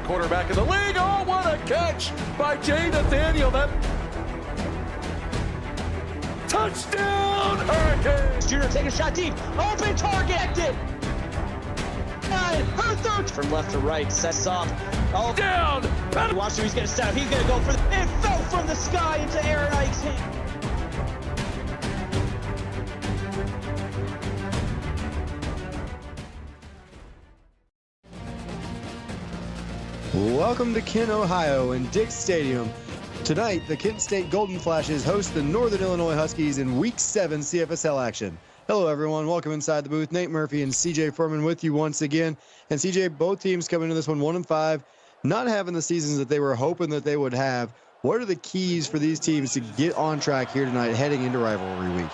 quarterback in the league. Oh, what a catch by Jay Nathaniel. That touchdown, Hurricanes! Junior take a shot deep. Open target. Her third from left to right. Sets off. Oh, Down! watch him. He's going to set up. He's going to go for the. It fell from the sky into Aaron Ike's hand. Welcome to Kent, Ohio, and Dick's Stadium. Tonight, the Kent State Golden Flashes host the Northern Illinois Huskies in Week 7 CFSL action. Hello, everyone. Welcome inside the booth. Nate Murphy and CJ Furman with you once again. And CJ, both teams coming into this one 1-5, not having the seasons that they were hoping that they would have. What are the keys for these teams to get on track here tonight heading into rivalry week?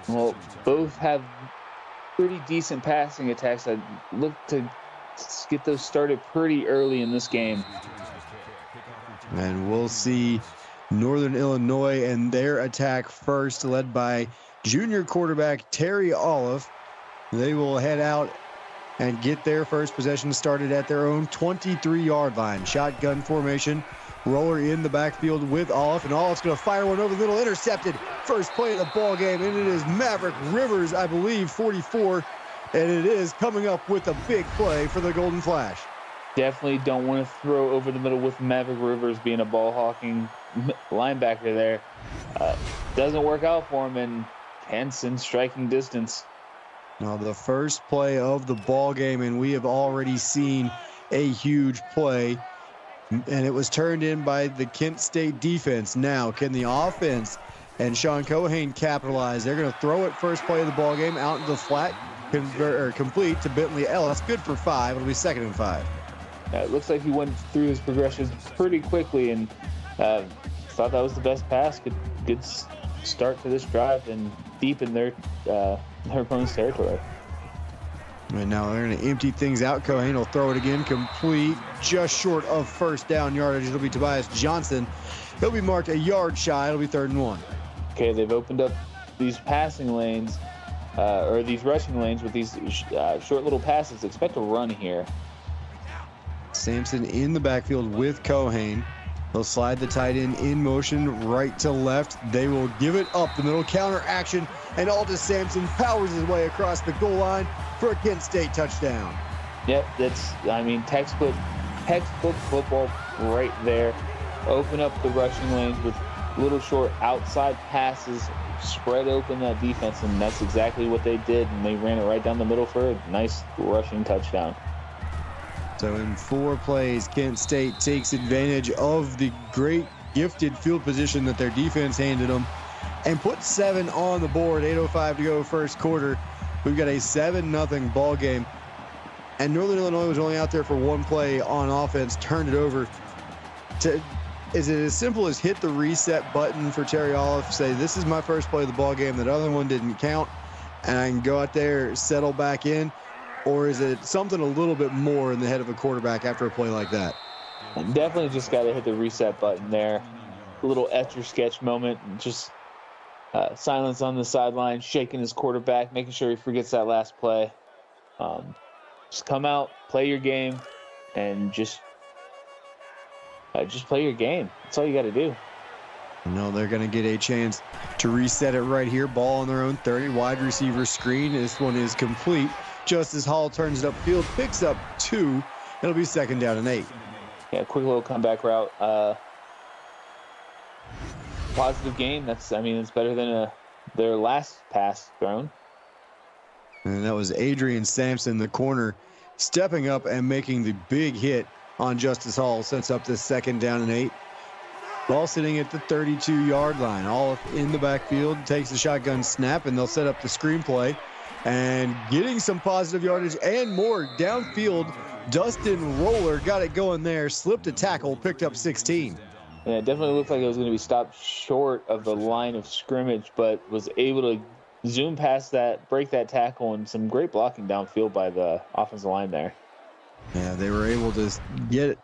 Well, both have pretty decent passing attacks. I look to get those started pretty early in this game. And we'll see Northern Illinois and their attack first, led by junior quarterback Terry Olive. They will head out and get their first possession started at their own 23-yard line. Shotgun formation, roller in the backfield with Olive, and Olive's going to fire one over the middle, intercepted. First play of the ball game, and it is Maverick Rivers, I believe, 44, and it is coming up with a big play for the Golden Flash. Definitely don't want to throw over the middle with Maverick Rivers being a ball-hawking linebacker there. Doesn't work out for him, and hence in striking distance. Now the first play of the ball game, and we have already seen a huge play, and it was turned in by the Kent State defense. Now, can the offense and Sean Cohane capitalize? They're going to throw it first play of the ball game out into the flat, complete to Bentley Ellis. Good for 5. It'll be 2nd and 5. It looks like he went through his progressions pretty quickly, and thought that was the best pass. Good start to this drive and deep in their opponent's territory. Right now they're going to empty things out. Cohane will throw it again, complete, just short of first down yardage. It'll be Tobias Johnson. He'll be marked a yard shy. It'll be 3rd and 1. Okay, they've opened up these passing lanes, or these rushing lanes with these short little passes. Expect a run here. Sampson in the backfield with Cohane. They'll slide the tight end in motion right to left. They will give it up the middle, counter action, and Aldous Sampson powers his way across the goal line for a Kent State touchdown. Yep, that's, textbook football right there. Open up the rushing lanes with little short outside passes, spread open that defense, and that's exactly what they did, and they ran it right down the middle for a nice rushing touchdown. So in 4 plays, Kent State takes advantage of the great gifted field position that their defense handed them and put 7 on the board. 8:05 to go first quarter. We've got a 7-0 ball game. And Northern Illinois was only out there for 1 play on offense, turned it over. Is it as simple as hit the reset button for Terry Olive, say this is my first play of the ball game, that other one didn't count, and I can go out there, settle back in? Or is it something a little bit more in the head of a quarterback after a play like that? Definitely just got to hit the reset button there. A little etch-a-sketch moment. Just silence on the sideline, shaking his quarterback, making sure he forgets that last play. Just come out, play your game, and just play your game. That's all you got to do. No, they're going to get a chance to reset it right here. Ball on their own 30, wide receiver screen. This one is complete. Justice Hall turns it upfield, picks up 2. It'll be 2nd down and 8. Yeah, quick little comeback route. Positive gain. It's better than their last pass thrown. And that was Adrian Sampson, the corner, stepping up and making the big hit on Justice Hall. Sets up the 2nd down and 8. Ball sitting at the 32-yard line. All in the backfield, takes the shotgun snap, and they'll set up the screenplay. And getting some positive yardage and more downfield, Dustin Roller got it going there, slipped a tackle, picked up 16. Yeah, it definitely looked like it was going to be stopped short of the line of scrimmage, but was able to zoom past that, break that tackle, and some great blocking downfield by the offensive line there. Yeah, they were able to get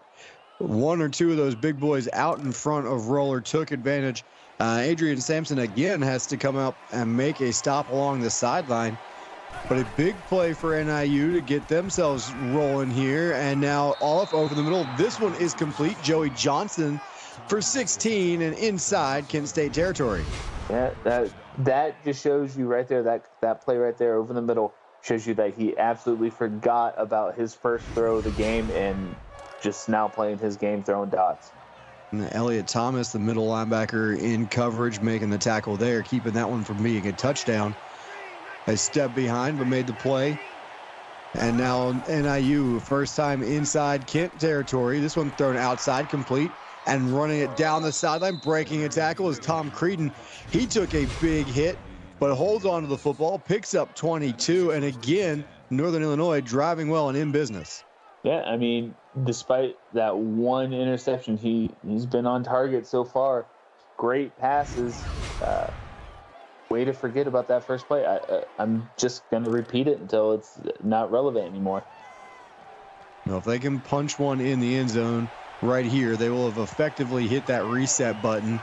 1 or 2 of those big boys out in front of Roller, took advantage. Adrian Sampson again has to come up and make a stop along the sideline. But a big play for NIU to get themselves rolling here. And now off over the middle. This one is complete. Joey Johnson for 16 and inside Kent State territory. Yeah, that just shows you right there, that play right there over the middle shows you that he absolutely forgot about his first throw of the game and just now playing his game throwing dots. And Elliott Thomas, the middle linebacker, in coverage, making the tackle there, keeping that one from being a touchdown. A step behind, but made the play. And now NIU, first time inside Kent territory. This one thrown outside, complete. And running it down the sideline, breaking a tackle is Tom Creedon. He took a big hit, but holds on to the football, picks up 22. And again, Northern Illinois driving well and in business. Yeah, I mean, despite that one interception, he's been on target so far. Great passes. Way to forget about that first play. I'm just going to repeat it until it's not relevant anymore. Well, if they can punch one in the end zone right here, they will have effectively hit that reset button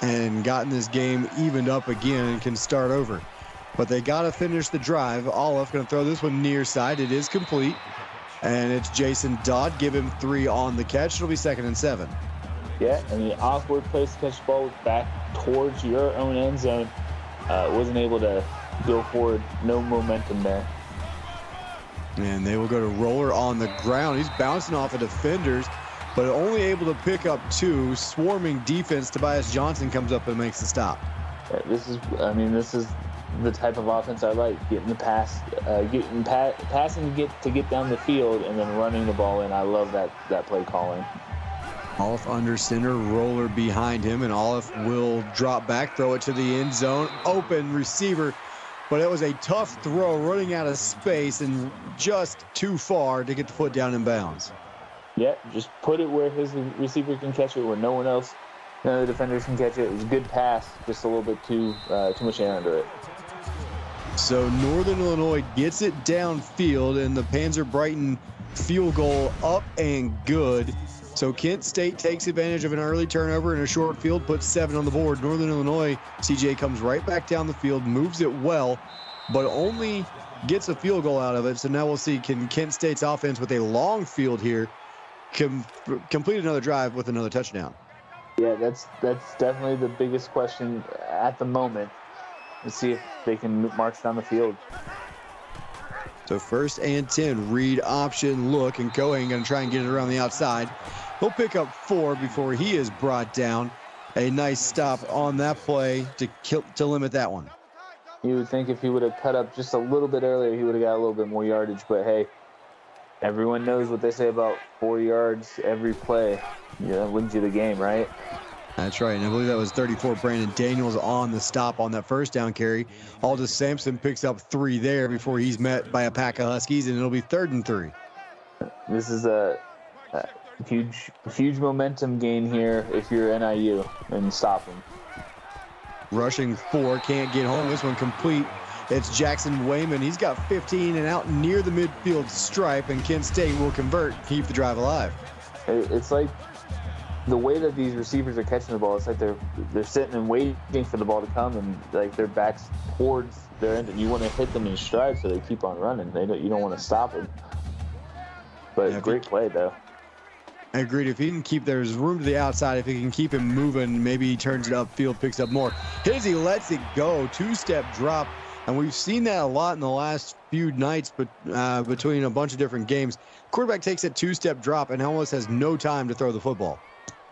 and gotten this game evened up again and can start over. But they got to finish the drive. Olive going to throw this one near side. It is complete. And it's Jason Dodd. Give him 3 on the catch. It'll be 2nd and 7. Yeah, I mean, awkward place to catch the ball back towards your own end zone. Wasn't able to go forward. No momentum there. And they will go to roller on the ground. He's bouncing off of defenders, but only able to pick up 2. Swarming defense. Tobias Johnson comes up and makes the stop. This is the type of offense I like. Getting the pass, passing to get down the field, and then running the ball in. I love that play calling. Olive under center, roller behind him, and Olive will drop back, throw it to the end zone. Open receiver, but it was a tough throw, running out of space and just too far to get the foot down in bounds. Yeah, just put it where his receiver can catch it, where no one else, none of the defenders can catch it. It was a good pass, just a little bit too much air under it. So Northern Illinois gets it downfield, and the Panzer Brighton field goal up and good. So Kent State takes advantage of an early turnover in a short field, puts 7 on the board. Northern Illinois, CJ comes right back down the field, moves it well, but only gets a field goal out of it. So now we'll see, can Kent State's offense with a long field here complete another drive with another touchdown? Yeah, that's definitely the biggest question at the moment. Let's see if they can march down the field. So 1st and 10, read option, look, and Cohen going to try and get it around the outside. He'll pick up 4 before he is brought down. A nice stop on that play to limit that one. You would think if he would have cut up just a little bit earlier, he would have got a little bit more yardage. But, hey, everyone knows what they say about 4 yards every play. Yeah, that wins you the game, right? That's right, and I believe that was 34 Brandon Daniels on the stop on that first down carry. Aldous Sampson picks up 3 there before he's met by a pack of Huskies, and it'll be 3rd and 3. This is a huge momentum gain here if you're NIU and stop them. Rushing 4, can't get home. This one complete. It's Jackson Wayman. He's got 15 and out near the midfield stripe, and Kent State will convert, keep the drive alive. It's like the way that these receivers are catching the ball, it's like they're sitting and waiting for the ball to come, and like their backs towards their end, and you want to hit them in stride so they keep on running. You don't want to stop them. But yeah, great play though. I agreed. If he can keep, there's room to the outside. If he can keep him moving, maybe he turns it upfield, picks up more. Hizzy lets it go, 2-step drop, and we've seen that a lot in the last few nights, but between a bunch of different games. Quarterback takes that 2-step drop and almost has no time to throw the football.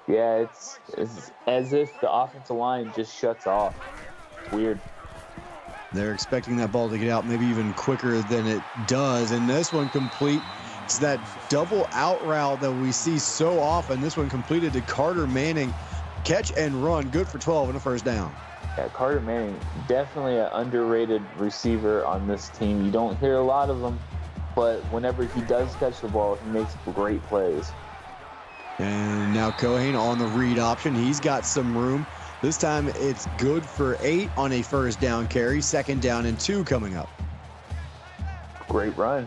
Yeah, it's as if the offensive line just shuts off. It's weird. They're expecting that ball to get out maybe even quicker than it does. And this one complete. It's that double out route that we see so often. This one completed to Carter Manning. Catch and run. Good for 12 and a first down. Yeah, Carter Manning, definitely an underrated receiver on this team. You don't hear a lot of them, but whenever he does catch the ball, he makes great plays. And now Cohen on the read option. He's got some room. This time it's good for 8 on a first down carry. 2nd down and 2 coming up. Great run.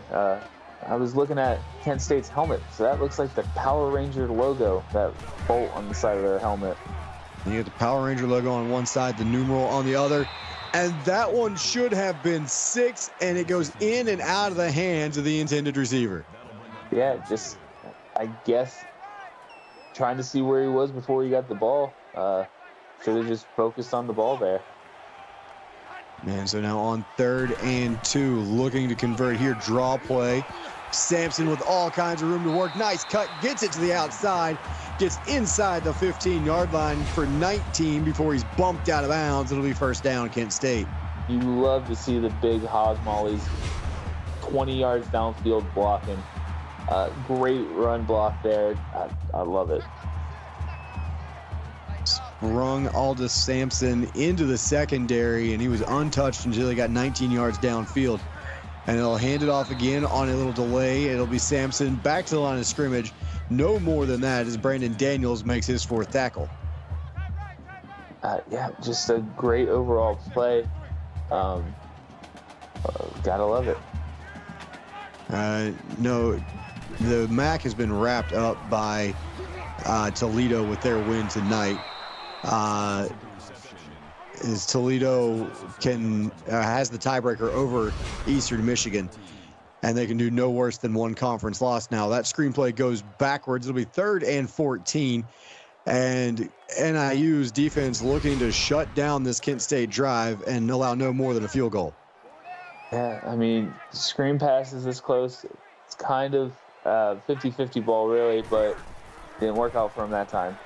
I was looking at Kent State's helmet. So that looks like the Power Ranger logo, that bolt on the side of their helmet. You get the Power Ranger logo on one side, the numeral on the other. And that one should have been 6, and it goes in and out of the hands of the intended receiver. Yeah, just, I guess, trying to see where he was before he got the ball. Should have just focused on the ball there. Man, so now on 3rd and 2, looking to convert here, draw play. Sampson with all kinds of room to work. Nice cut, gets it to the outside, gets inside the 15-yard line for 19 before he's bumped out of bounds. It'll be first down, Kent State. You love to see the big hog mollies 20 yards downfield blocking. Great run block there. I love it. Sprung Aldous Sampson into the secondary, and he was untouched until he got 19 yards downfield. And they'll hand it off again on a little delay. It'll be Sampson back to the line of scrimmage. No more than that as Brandon Daniels makes his 4th tackle. Yeah, just a great overall play. Gotta love it. No, the MAC has been wrapped up by Toledo with their win tonight. Is Toledo has the tiebreaker over Eastern Michigan, and they can do no worse than one conference loss now. That screenplay goes backwards. It'll be 3rd and 14, and NIU's defense looking to shut down this Kent State drive and allow no more than a field goal. Yeah, I mean, screen passes this close. It's kind of 50-50 ball, really, but didn't work out for him that time.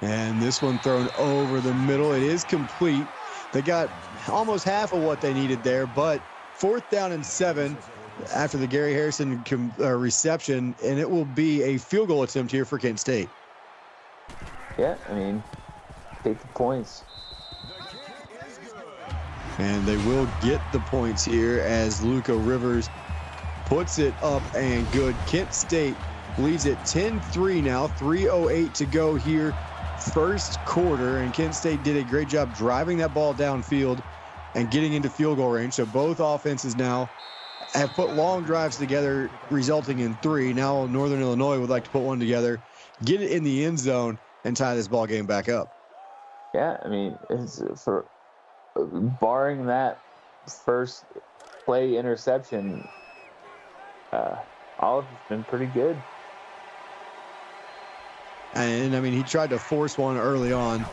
And this one thrown over the middle. It is complete. They got almost half of what they needed there, but 4th down and 7 after the Gary Harrison reception, and it will be a field goal attempt here for Kent State. Yeah, I mean, take the points. And they will get the points here as Luca Rivers puts it up and good. Kent State leads it 10-3 now, 3:08 to go here. First quarter, and Kent State did a great job driving that ball downfield and getting into field goal range. So both offenses now have put long drives together, resulting in 3. Now Northern Illinois would like to put one together, get it in the end zone, and tie this ball game back up. Yeah, I mean, for barring that first play interception, Olive has been pretty good. And, I mean, he tried to force one early on.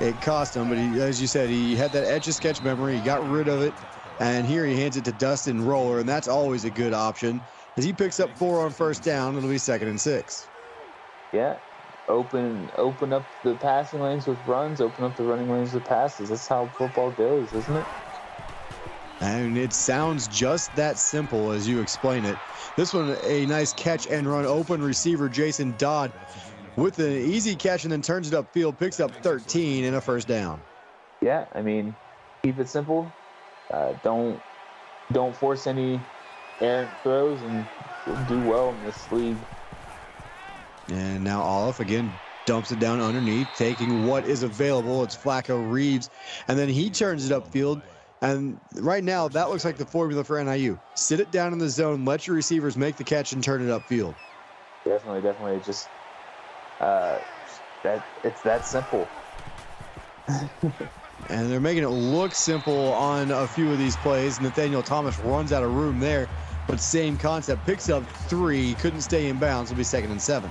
It cost him, but as you said, he had that etch-a-sketch memory. He got rid of it, and here he hands it to Dustin Roller, and that's always a good option. As he picks up 4 on first down, it'll be 2nd and 6. Yeah, open up the passing lanes with runs, open up the running lanes with passes. That's how football goes, isn't it? And it sounds just that simple as you explain it. This one, a nice catch and run. Open receiver Jason Dodd with an easy catch and then turns it upfield, picks up 13 and a first down. Yeah, I mean, keep it simple. Don't force any errant throws, and you'll do well in this league. And now Olive again dumps it down underneath, taking what is available. It's Flacco Reeves, and then he turns it upfield. And right now, that looks like the formula for NIU. Sit it down in the zone, let your receivers make the catch, and turn it upfield. Definitely. Just it's that simple. And they're making it look simple on a few of these plays. Nathaniel Thomas runs out of room there, but same concept. Picks up 3, couldn't stay in bounds. It'll be 2nd and 7.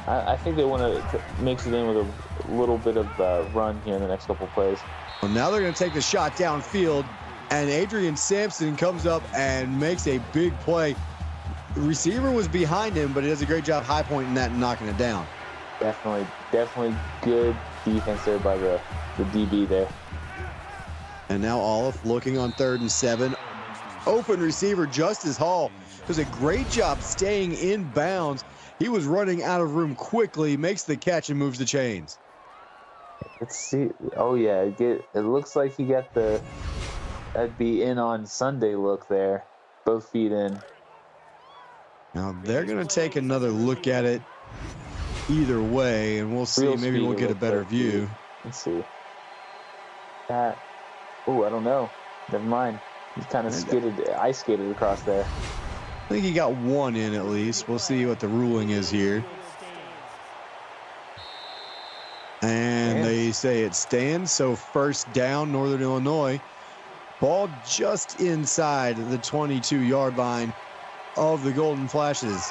I think they want to mix it in with a little bit of run here in the next couple of plays. Well, now they're going to take the shot downfield, and Adrian Sampson comes up and makes a big play. The receiver was behind him, but he does a great job high pointing that and knocking it down. Definitely good defense there by the DB there. And now Olive looking on 3rd and 7. Open receiver Justice Hall does a great job staying in bounds. He was running out of room quickly, makes the catch and moves the chains. Let's see. Oh yeah, it looks like he got that'd be in on Sunday look there. Both feet in. Now they're going to take another look at it either way, and we'll see. Maybe we'll get a better view. Let's see. I don't know. Never mind. He kind of ice skated across there. I think he got 1 in at least. We'll see what the ruling is here. And they they say it stands. So first down, Northern Illinois. Ball just inside the 22-yard line of the Golden Flashes.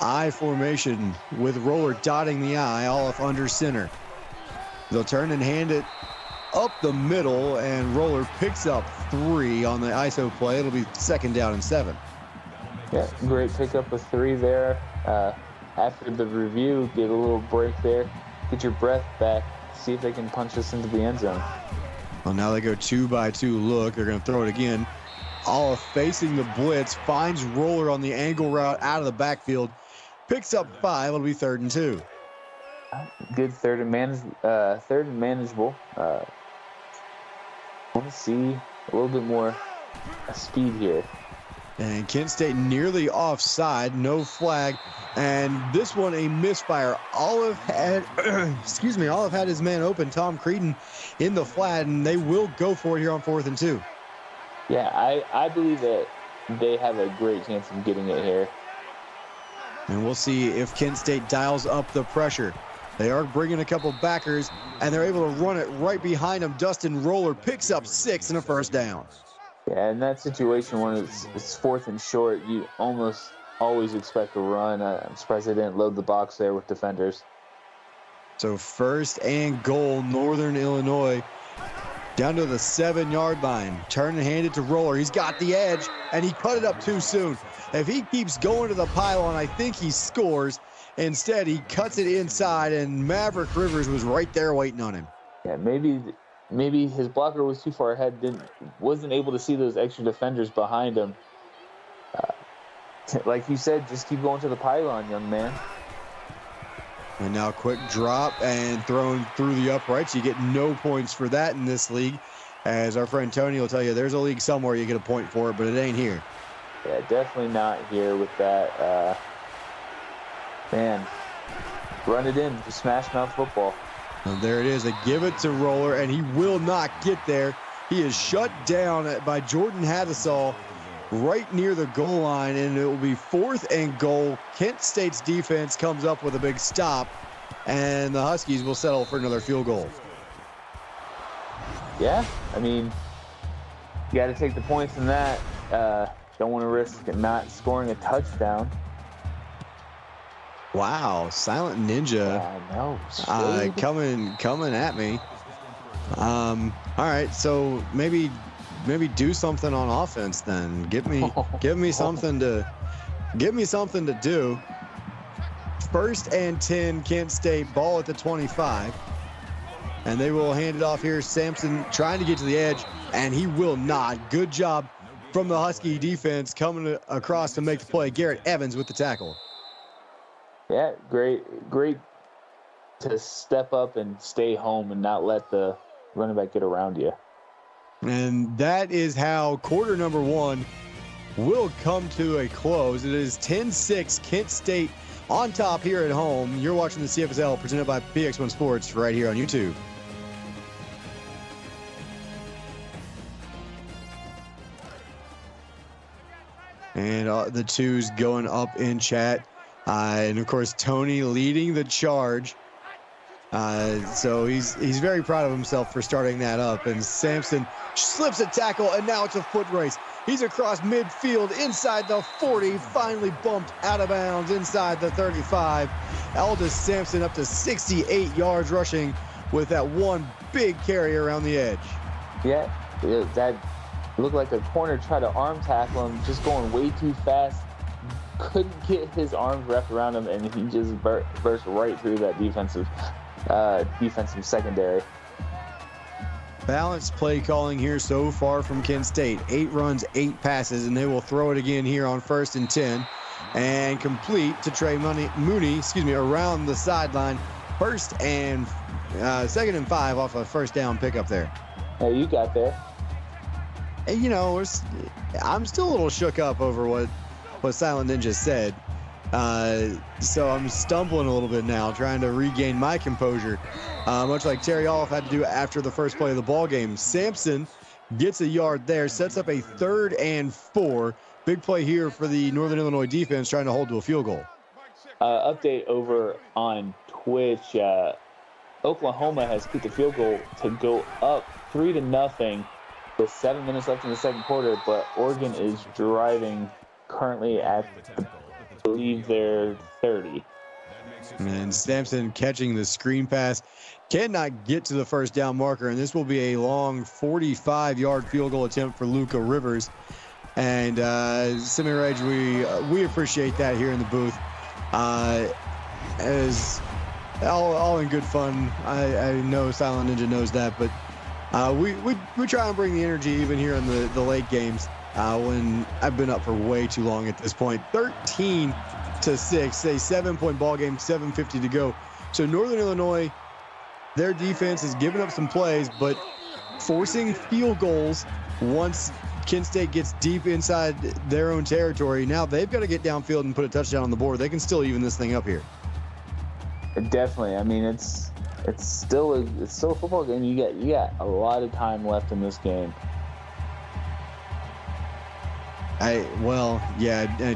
I formation with Roller dotting the I, off under center. They'll turn and hand it up the middle, and Roller picks up 3 on the ISO play. It'll be second down and 7. Yeah, great pickup of 3 there. After the review, get a little break there, get your breath back, see if they can punch us into the end zone. Well, now they go 2-by-2 look. They're going to throw it again. Olive facing the blitz, finds Roller on the angle route out of the backfield, picks up 5. It'll be 3rd and 2. Good third and manageable. Want to see a little bit more speed here. And Kent State nearly offside, no flag. And this one, a misfire. Olive had, Olive had his man open, Tom Creedon, in the flat, and they will go for it here on 4th and 2. Yeah, I believe that they have a great chance of getting it here. And we'll see if Kent State dials up the pressure. They are bringing a couple backers, and they're able to run it right behind them. Dustin Roller picks up 6 and a first down. Yeah, in that situation, when it's 4th and short, you almost always expect a run. I'm surprised they didn't load the box there with defenders. So first and goal, Northern Illinois, down to the 7-yard line. Turn and hand it to Roller. He's got the edge, and he cut it up too soon. If he keeps going to the pylon, I think he scores. Instead, he cuts it inside, and Maverick Rivers was right there waiting on him. Yeah, maybe his blocker was too far ahead, wasn't able to see those extra defenders behind him. Like you said, just keep going to the pylon, young man. And now quick drop and thrown through the uprights. You get no points for that in this league. As our friend Tony will tell you, there's a league somewhere you get a point for it, but it ain't here. Yeah, definitely not here with that. Man, run it in, just smash mouth football. And there it is. They give it to Roller, and he will not get there. He is shut down by Jordan Hadisall right near the goal line, and it will be 4th and goal. Kent State's defense comes up with a big stop, and the Huskies will settle for another field goal. Yeah, I mean, you got to take the points in that. Don't want to risk not scoring a touchdown. Wow, Silent Ninja. Yeah, coming at me. All right, so maybe do something on offense then. Give me something to do. 1st and 10, Kent State, ball at the 25. And they will hand it off here. Sampson trying to get to the edge, and he will not. Good job from the Husky defense coming across to make the play. Garrett Evans with the tackle. Yeah, great to step up and stay home and not let the running back get around you. And that is how quarter number 1 will come to a close. It is 10-6, Kent State on top here at home. You're watching the CFSL presented by PX1 Sports right here on YouTube. And the twos going up in chat. And of course, Tony leading the charge. So he's very proud of himself for starting that up. And Sampson slips a tackle, and now it's a foot race. He's across midfield inside the 40, finally bumped out of bounds inside the 35. Aldous Sampson up to 68 yards rushing with that one big carry around the edge. Yeah, that looked like a corner tried to arm tackle him, just going way too fast. Couldn't get his arms wrapped around him, and he just burst right through that defensive secondary. Balanced play calling here so far from Kent State. 8 runs, 8 passes, and they will throw it again here on 1st and 10. And complete to Trey Mooney, around the sideline. 2nd and 5 off a first down pickup there. Hey, you got there. And, I'm still a little shook up over what Silent Ninja said. So I'm stumbling a little bit now, trying to regain my composure, much like Terry Olive had to do after the first play of the ball game. Sampson gets a yard there, sets up a 3rd and 4. Big play here for the Northern Illinois defense, trying to hold to a field goal. Update over on Twitch. Oklahoma has kicked the field goal to go up 3-0 with 7 minutes left in the second quarter, but Oregon is driving currently at, I believe, their 30. And Sampson catching the screen pass cannot get to the first down marker, and this will be a long 45-yard field goal attempt for Luca Rivers. And Semi-Rage, we appreciate that here in the booth. As all in good fun. I know Silent Ninja knows that, but we try and bring the energy even here in the late games when I've been up for way too long at this point. 13-6, a 7-point ball game, 7:50 to go. So Northern Illinois, their defense has given up some plays, but forcing field goals once Kent State gets deep inside their own territory. Now they've got to get downfield and put a touchdown on the board. They can still even this thing up here. Definitely. I mean, it's still a football game. You got a lot of time left in this game. I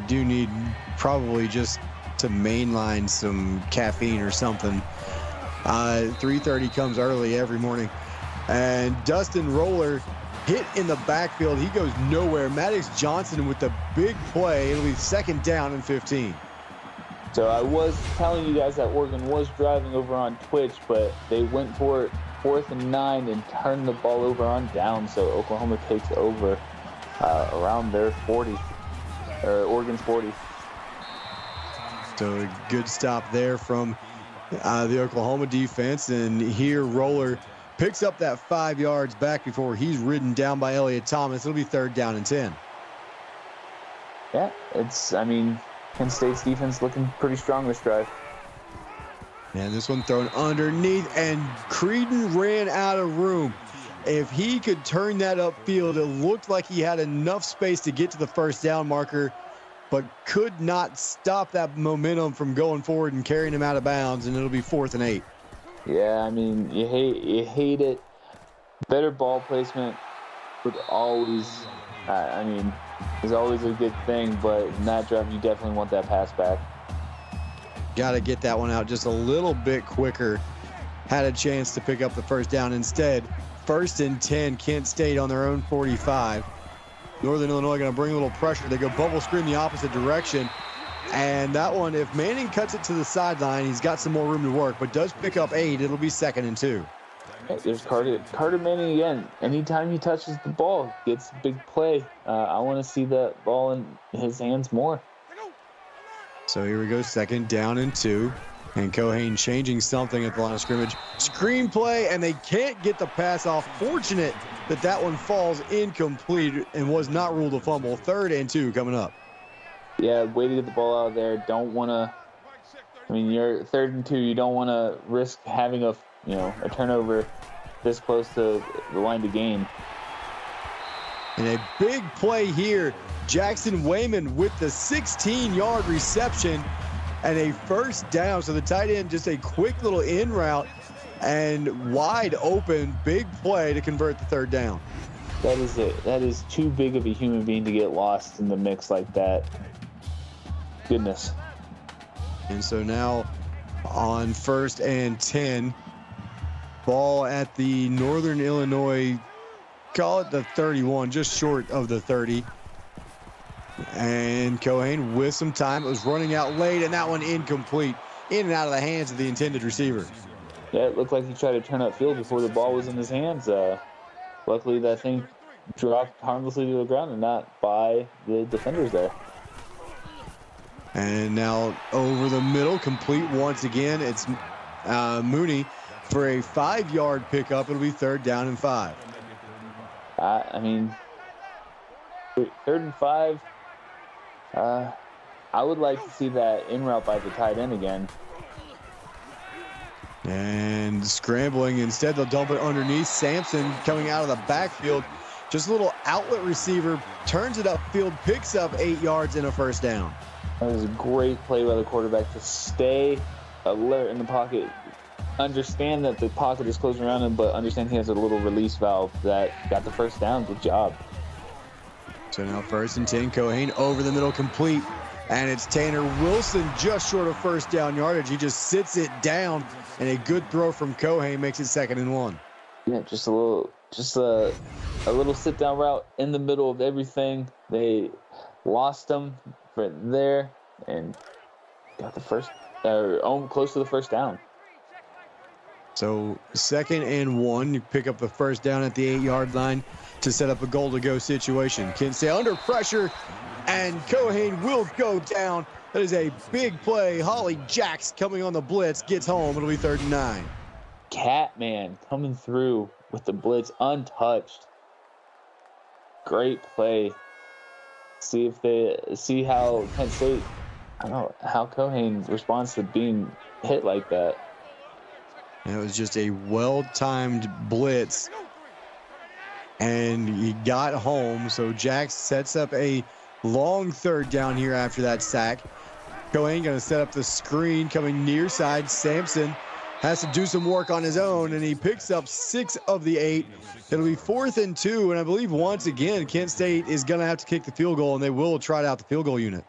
do need probably just to mainline some caffeine or something. 3:30 comes early every morning, and Dustin Roller hit in the backfield. He goes nowhere. Maddox Johnson with the big play. It'll be 2nd down and 15. So I was telling you guys that Oregon was driving over on Twitch, but they went for it 4th and 9 and turned the ball over on down. So Oklahoma takes over around their 40, or Oregon's 40. So a good stop there from the Oklahoma defense. And here Roller picks up that 5 yards back before he's ridden down by Elliott Thomas. It'll be 3rd down and 10. Yeah, Kent State's defense looking pretty strong this drive. And this one thrown underneath, and Creedon ran out of room. If he could turn that upfield, it looked like he had enough space to get to the first down marker, but could not stop that momentum from going forward and carrying him out of bounds, and it'll be 4th and 8. Yeah, you hate it. Better ball placement would always, is always a good thing, but in that drive, you definitely want that pass back. Got to get that one out just a little bit quicker. Had a chance to pick up the first down. Instead, 1st and 10, Kent State on their own 45. Northern Illinois going to bring a little pressure. They go bubble screen the opposite direction. And that one, if Manning cuts it to the sideline, he's got some more room to work, but does pick up 8. It'll be 2nd and 2. There's Carter Manning again. Anytime he touches the ball, gets a big play. I want to see that ball in his hands more. So here we go, 2nd down and 2. And Cohane changing something at the line of scrimmage. Screen play, and they can't get the pass off. Fortunate that one falls incomplete and was not ruled a fumble. 3rd and 2 coming up. Yeah, way to get the ball out of there. Don't want to. You're 3rd and 2. You don't want to risk having a turnover this close to the line to gain. And a big play here. Jackson Wayman with the 16-yard reception and a first down. So the tight end just a quick little in route and wide open, big play to convert the 3rd down. That is it. That is too big of a human being to get lost in the mix like that. Goodness. And so now on 1st and 10, ball at the Northern Illinois, call it the 31, just short of the 30. And Cohane with some time. It was running out late, and that one incomplete. In and out of the hands of the intended receiver. Yeah, it looked like he tried to turn upfield before the ball was in his hands. Luckily, that thing dropped harmlessly to the ground and not by the defenders there. And now over the middle, complete once again. It's Mooney for a 5-yard pickup. It'll be 3rd down and 5. 3rd and 5. I would like to see that in route by the tight end again. And scrambling. Instead, they'll dump it underneath. Sampson coming out of the backfield. Just a little outlet receiver. Turns it upfield. Picks up 8 yards and a first down. That was a great play by the quarterback to stay alert in the pocket. Understand that the pocket is closing around him, but understand he has a little release valve that got the first down. Good job. So now 1st and 10. Cohane over the middle, complete. And it's Tanner Wilson just short of first down yardage. He just sits it down, and a good throw from Kohane makes it 2nd and 1. Yeah, just a little sit down route in the middle of everything. They lost him right there and got the first, close to the first down. So 2nd and 1, you pick up the first down at the 8-yard line to set up a goal-to-go situation. Kent State under pressure, and Kohane will go down. That is a big play. Holly Jacks coming on the blitz, gets home. It'll be 3rd and 9. Catman coming through with the blitz untouched. Great play. See how Kent State, I don't know, how Kohane responds to being hit like that. And it was just a well-timed blitz, and he got home. So Jacks sets up a long 3rd down here after that sack. Kohane going to set up the screen coming near side. Sampson has to do some work on his own, and he picks up 6 of the 8. It'll be 4th and 2, and I believe once again Kent State is going to have to kick the field goal, and they will trot out the field goal unit.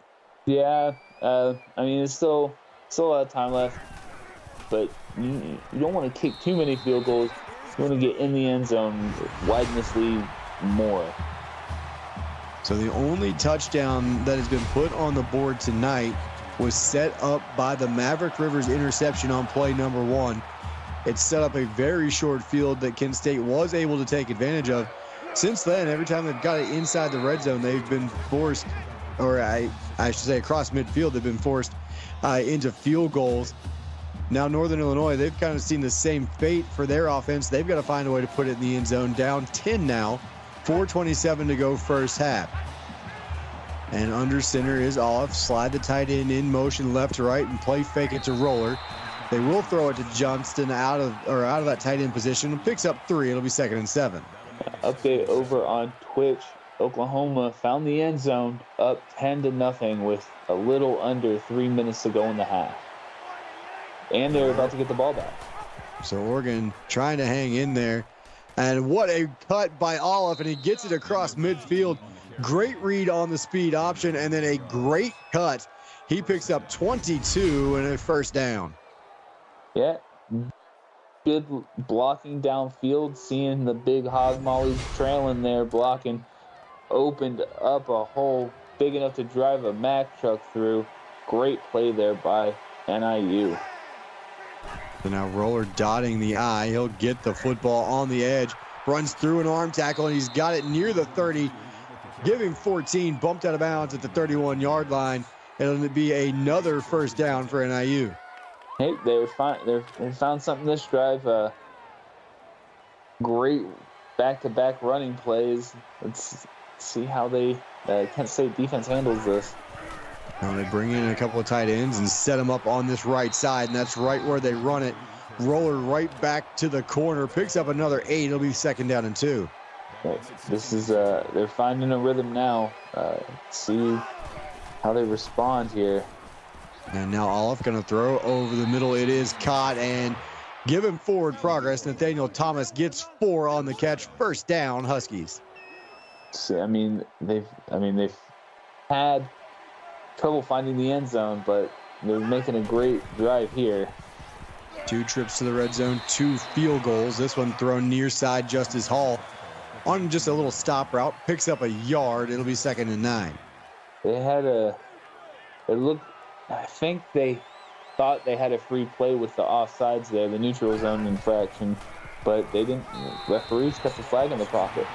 Yeah, I mean, it's still a lot of time left, but you don't want to kick too many field goals. You want to get in the end zone, widen this lead more. So the only touchdown that has been put on the board tonight was set up by the Maverick Rivers interception on play number 1. It set up a very short field that Kent State was able to take advantage of. Since then, every time they've got it inside the red zone, they've been forced, or I should say across midfield, they've been forced into field goals. Now Northern Illinois, they've kind of seen the same fate for their offense. They've got to find a way to put it in the end zone. Down 10 now, 4:27 to go first half. And under center is Olive. Slide the tight end in motion left to right and play fake it to Roller. They will throw it to Johnston out of that tight end position. Picks up 3. It'll be 2nd and 7. Update over on Twitch. Oklahoma found the end zone up 10-0 with a little under 3 minutes to go in the half. And they're about to get the ball back. So Oregon trying to hang in there. And what a cut by Olive, and he gets it across midfield. Great read on the speed option, and then a great cut. He picks up 22 and a first down. Yeah, good blocking downfield, seeing the big hog mollies trailing there, blocking, opened up a hole big enough to drive a Mack truck through. Great play there by NIU. So now Roller dotting the I. He'll get the football on the edge, runs through an arm tackle, and he's got it near the 30. Give him 14, bumped out of bounds at the 31-yard line. It'll be another first down for NIU. Hey, they found something this drive. Great back-to-back running plays. Let's see how they Kent State defense handles this. Now they bring in a couple of tight ends and set them up on this right side, and that's right where they run it. Roller right back to the corner, picks up another 8. It'll be 2nd down and 2. This is they're finding a rhythm now. See how they respond here. And now Olive going to throw over the middle. It is caught and given forward progress. Nathaniel Thomas gets 4 on the catch. First down, Huskies. See, they've had trouble finding the end zone, but they're making a great drive here. 2 trips to the red zone, 2 field goals. This one thrown near side Justice Hall on just a little stop route. Picks up a yard. It'll be 2nd and 9. I think they thought they had a free play with the offsides there, the neutral zone infraction, but they didn't. Referees kept the flag in the pocket.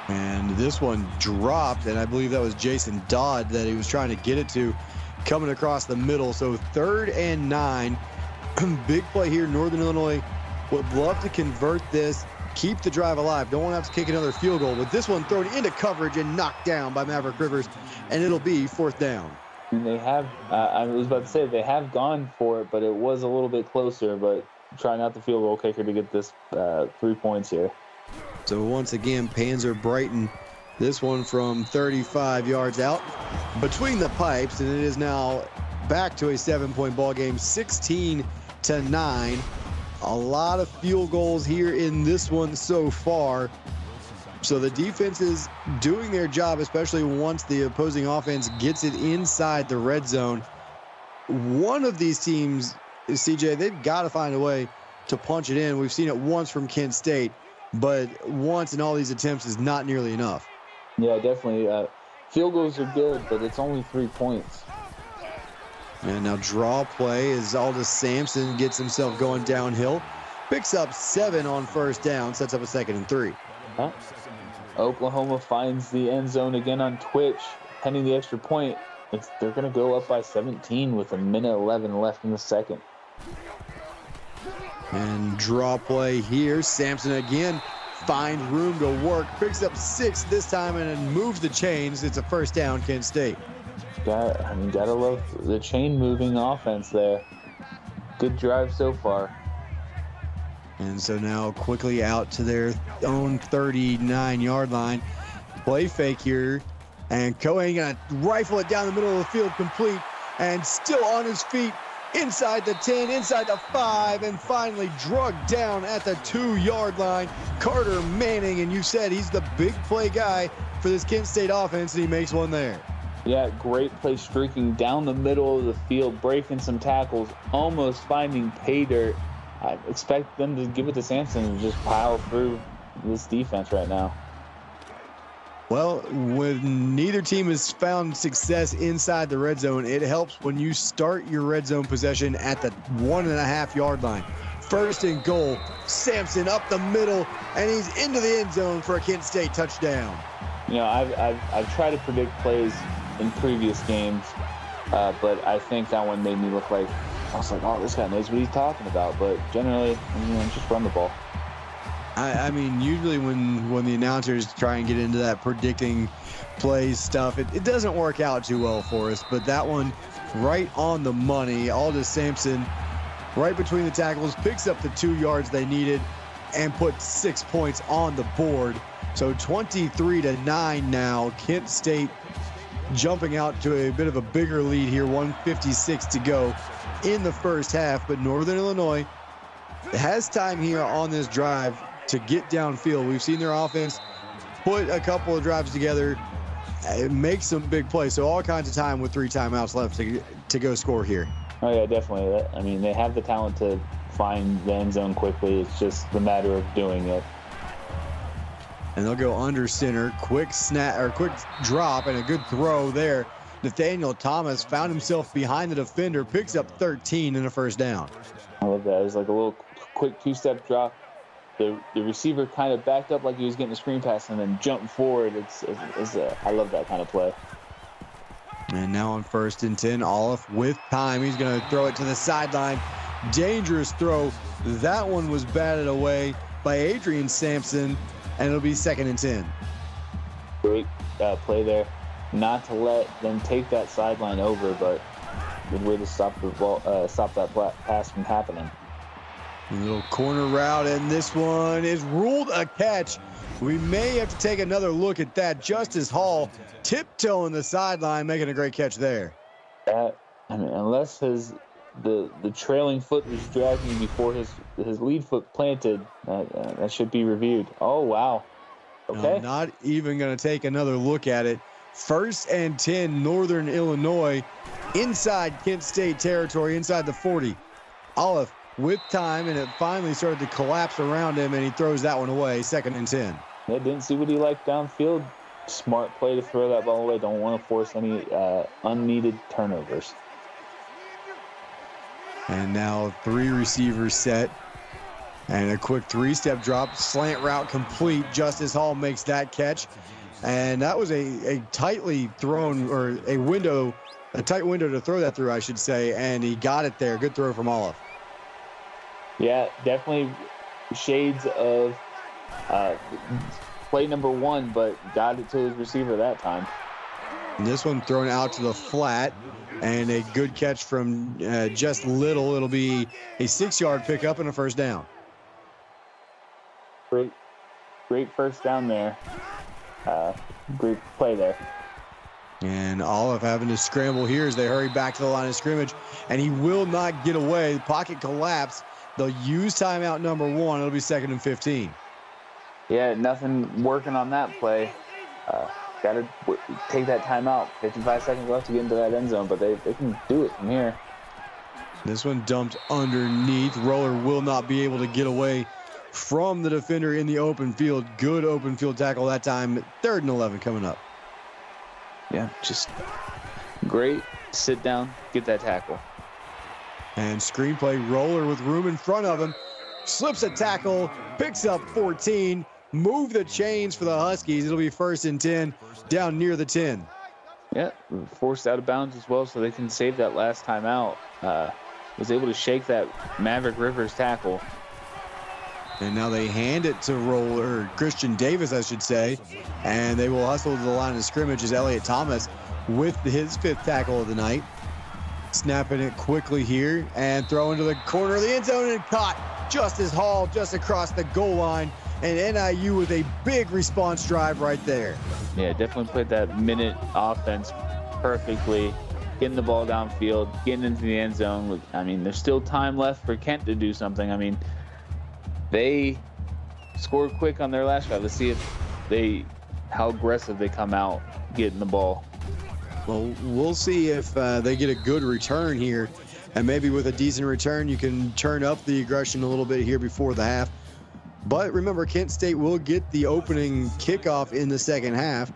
And this one dropped, and I believe that was Jason Dodd that he was trying to get it to, coming across the middle. So 3rd and 9. Big play here. Northern Illinois would love to convert this, keep the drive alive. Don't want to have to kick another field goal. But this one thrown into coverage and knocked down by Maverick Rivers, and it'll be 4th down. And they have, I was about to say, they have gone for it, but it was a little bit closer. But trying out the field goal kicker to get this 3 points here. So once again, Panzer Brighton, this one from 35 yards out between the pipes, and it is now back to a 7-point ball game, 16-9. A lot of field goals here in this one so far. So the defense is doing their job, especially once the opposing offense gets it inside the red zone. One of these teams, CJ, they've got to find a way to punch it in. We've seen it once from Kent State, but once in all these attempts is not nearly enough. Yeah, definitely. Field goals are good, but it's only 3 points. And now draw play as Aldous Sampson gets himself going downhill. Picks up 7 on first down, sets up a 2nd and 3. Huh? Oklahoma finds the end zone again on Twitch, pending the extra point. They're going to go up by 17 with 1:11 left in the second. And draw play here. Sampson again finds room to work. Picks up 6 this time and then moves the chains. It's a first down, Kent State. Gotta love the chain moving offense there. Good drive so far. And so now quickly out to their own 39-yard line. Play fake here. And Cohen going to rifle it down the middle of the field complete. And still on his feet inside the 10, inside the 5, and finally drugged down at the 2-yard line. Carter Manning, and you said he's the big play guy for this Kent State offense, and he makes one there. Yeah, great play streaking down the middle of the field, breaking some tackles, almost finding pay dirt. I expect them to give it to Sampson and just pile through this defense right now. Well, when neither team has found success inside the red zone, it helps when you start your red zone possession at the 1.5-yard line. First and goal, Sampson up the middle, and he's into the end zone for a Kent State touchdown. You know, I've tried to predict plays in previous games, but I think that one made me look like, I was like, oh, this guy knows what he's talking about. But generally, just run the ball. I mean, usually when the announcers try and get into that predicting plays stuff, it doesn't work out too well for us. But that one, right on the money. Aldous Sampson, right between the tackles, picks up the 2 yards they needed and put 6 points on the board. So 23-9 now. Kent State jumping out to a bit of a bigger lead here. 1:56 to go in the first half. But Northern Illinois has time here on this drive to get downfield. We've seen their offense put a couple of drives together, make some big plays. So all kinds of time with 3 timeouts left to go score here. Oh, yeah, definitely. I mean, they have the talent to find the end zone quickly. It's just the matter of doing it. And they'll go under center. Quick snap or quick drop and a good throw there. Nathaniel Thomas found himself behind the defender, picks up 13 and a first down. I love that. It was like a little quick 2-step drop. The receiver kind of backed up like he was getting a screen pass and then jumped forward. I love that kind of play. And now on 1st and 10, Olive with time. He's going to throw it to the sideline. Dangerous throw. That one was batted away by Adrian Sampson, and it'll be 2nd and 10. Great play there. Not to let them take that sideline over, but good way to stop the ball, stop that pass from happening. A little corner route, and this one is ruled a catch. We may have to take another look at that. Justice Hall tiptoeing the sideline, making a great catch there. Unless the trailing foot was dragging before his lead foot planted, that should be reviewed. Oh, wow. Okay. No, not even going to take another look at it. 1st and 10, Northern Illinois, inside Kent State territory, inside the 40. Olive with time, and it finally started to collapse around him, and he throws that one away. 2nd and 10. They didn't see what he liked downfield. Smart play to throw that ball away. Don't want to force any unneeded turnovers. And now 3 receivers set. And a quick 3-step drop, slant route complete. Justice Hall makes that catch. And that was a tightly thrown, or a tight window to throw that through, I should say. And he got it there. Good throw from Olive. Yeah, definitely shades of play number 1, but got it to his receiver that time. And this one thrown out to the flat, and a good catch from just Little. It'll be a 6-yard pickup and a first down. Great first down there. Great play there. And Olive having to scramble here as they hurry back to the line of scrimmage, and he will not get away. The pocket collapse. They'll use timeout number 1. It'll be 2nd and 15. Yeah, nothing working on that play. Got to take that timeout. 55 seconds left to get into that end zone, but they can do it from here. This one dumped underneath. Roller will not be able to get away from the defender in the open field. Good open field tackle that time. 3rd and 11 coming up. Yeah, just great. Sit down, get that tackle. And screenplay, Roller with room in front of him. Slips a tackle, picks up 14. Move the chains for the Huskies. It'll be 1st and 10 down near the 10. Yeah, forced out of bounds as well, so they can save that last time out. Was able to shake that Maverick Rivers tackle. And now they hand it to Roller, Christian Davis, I should say. And they will hustle to the line of scrimmage as Elliott Thomas with his 5th tackle of the night. Snapping it quickly here and throw into the corner of the end zone and caught. Justice Hall just across the goal line. And NIU with a big response drive right there. Yeah, definitely played that minute offense perfectly. Getting the ball downfield, getting into the end zone. I mean, there's still time left for Kent to do something. I mean, they scored quick on their last drive. Let's see how aggressive they come out getting the ball. Well, we'll see if they get a good return here. And maybe with a decent return, you can turn up the aggression a little bit here before the half. But remember, Kent State will get the opening kickoff in the second half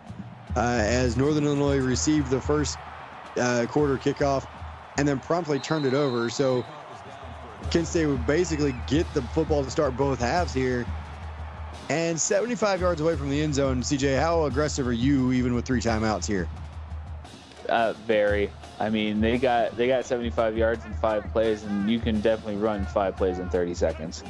as Northern Illinois received the first quarter kickoff and then promptly turned it over. So Kent State would basically get the football to start both halves here. And 75 yards away from the end zone. CJ, how aggressive are you even with 3 timeouts here? Very. I mean, they got 75 yards in 5 plays, and you can definitely run 5 plays in 30 seconds.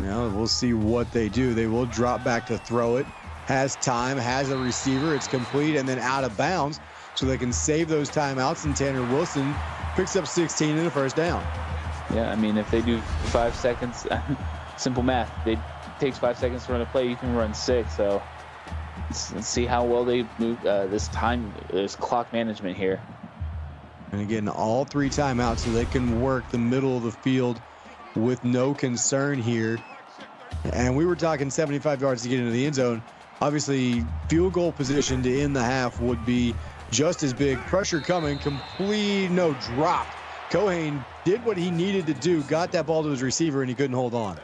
Well, we'll see what they do. They will drop back to throw it. Has time, has a receiver. It's complete and then out of bounds. So they can save those timeouts. And Tanner Wilson picks up 16 in the 1st down. Yeah, I mean, if they do 5 seconds, simple math. It takes 5 seconds to run a play. You can run 6. So let's see how well they move this clock management here. And again, all 3 timeouts so they can work the middle of the field with no concern here. And we were talking 75 yards to get into the end zone. Obviously, field goal position to end the half would be just as big. Pressure coming, dropped. Cohane did what he needed to do, got that ball to his receiver, and he couldn't hold on.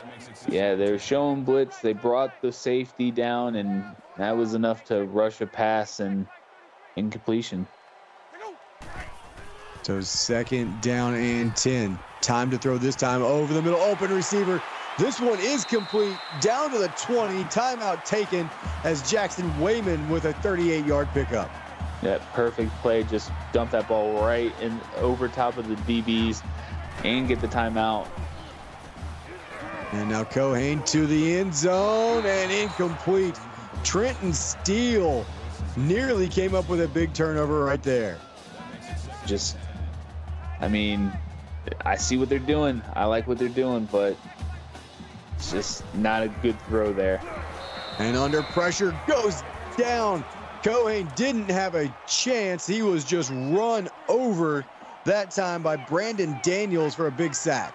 Yeah, they were showing blitz. They brought the safety down, and that was enough to rush a pass and incompletion. So 2nd down and 10. Time to throw this time over the middle. Open receiver. This one is complete. Down to the 20. Timeout taken as Jackson Wayman with a 38-yard pickup. Yeah, perfect play. Just dump that ball right in over top of the DBs and get the timeout. And now Cohane to the end zone and incomplete. Trenton Steele nearly came up with a big turnover right there. I mean, I see what they're doing. I like what they're doing, but it's just not a good throw there. And under pressure goes down. Cohane didn't have a chance. He was just run over that time by Brandon Daniels for a big sack.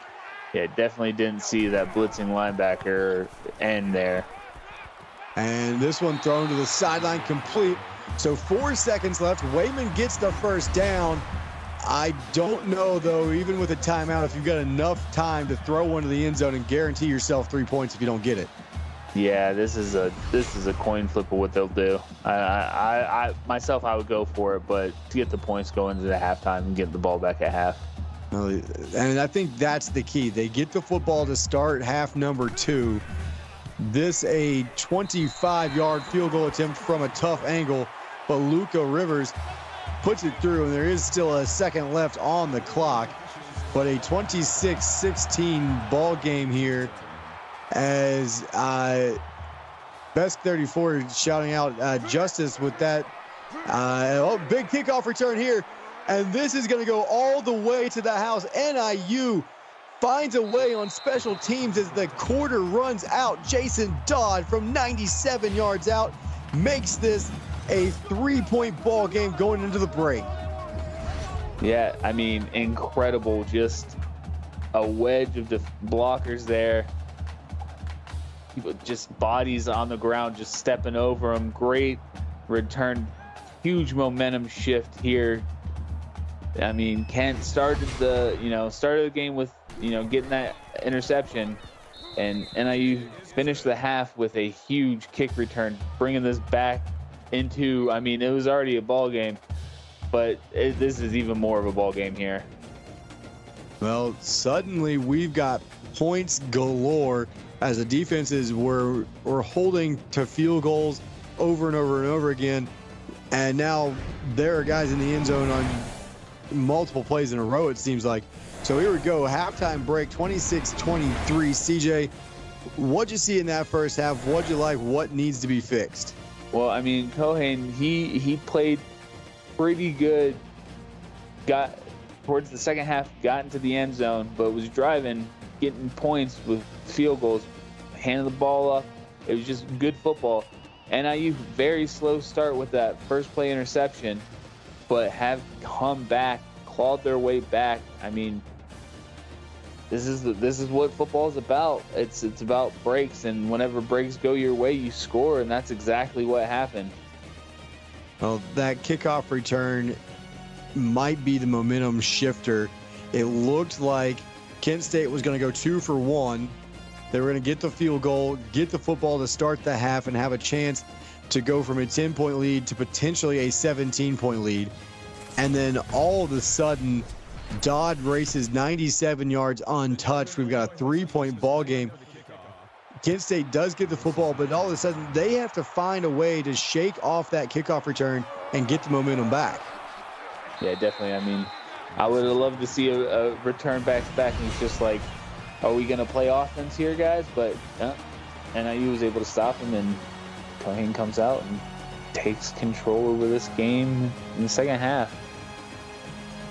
Yeah, definitely didn't see that blitzing linebacker end there. And this one thrown to the sideline complete. So 4 seconds left. Wayman gets the 1st down. I don't know, though, even with a timeout, if you've got enough time to throw one to the end zone and guarantee yourself 3 points if you don't get it. Yeah, this is a coin flip of what they'll do. I myself, I would go for it, but to get the points going into the halftime and get the ball back at half. And I think that's the key. They get the football to start half number 2. This a 25-yard field goal attempt from a tough angle, but Luca Rivers puts it through, and there is still a second left on the clock. But a 26-16 ball game here as Best 34 shouting out justice with that. Big kickoff return here. And this is going to go all the way to the house. NIU finds a way on special teams as the quarter runs out. Jason Dodd from 97 yards out makes this a 3-point ball game going into the break. Yeah, I mean, incredible. Just a wedge of the blockers there. people, just bodies on the ground, just stepping over them. Great return, huge momentum shift here. I mean, Kent started the game with, getting that interception, and NIU finished the half with a huge kick return, bringing this back into, I mean, it was already a ball game, but this is even more of a ball game here. Well, suddenly we've got points galore as the defenses were holding to field goals over and over and over again. And now there are guys in the end zone on multiple plays in a row, it seems like. So here we go, halftime break, 26-23. CJ, what'd you see in that first half? What'd you like? What needs to be fixed? Well, I mean, Cohen, he played pretty good. Got towards the second half, got into the end zone, but was driving, getting points with field goals, handing the ball up. It was just good football. NIU, very slow start with that first play interception, but have come back, clawed their way back. I mean, this is what football is about. It's about breaks, and whenever breaks go your way, you score, and that's exactly what happened. Well, that kickoff return might be the momentum shifter. It looked like Kent State was going to go 2 for 1. They were going to get the field goal, get the football to start the half, and have a chance to go from a 10-point lead to potentially a 17-point lead. And then all of a sudden, Dodd races 97 yards untouched. We've got a 3-point ball game. Kent State does get the football, but all of a sudden they have to find a way to shake off that kickoff return and get the momentum back. Yeah, definitely. I mean, I would have loved to see a return back-to-back, and it's just like, are we going to play offense here, guys? But NIU was able to stop him, and Cohen comes out and takes control over this game in the second half.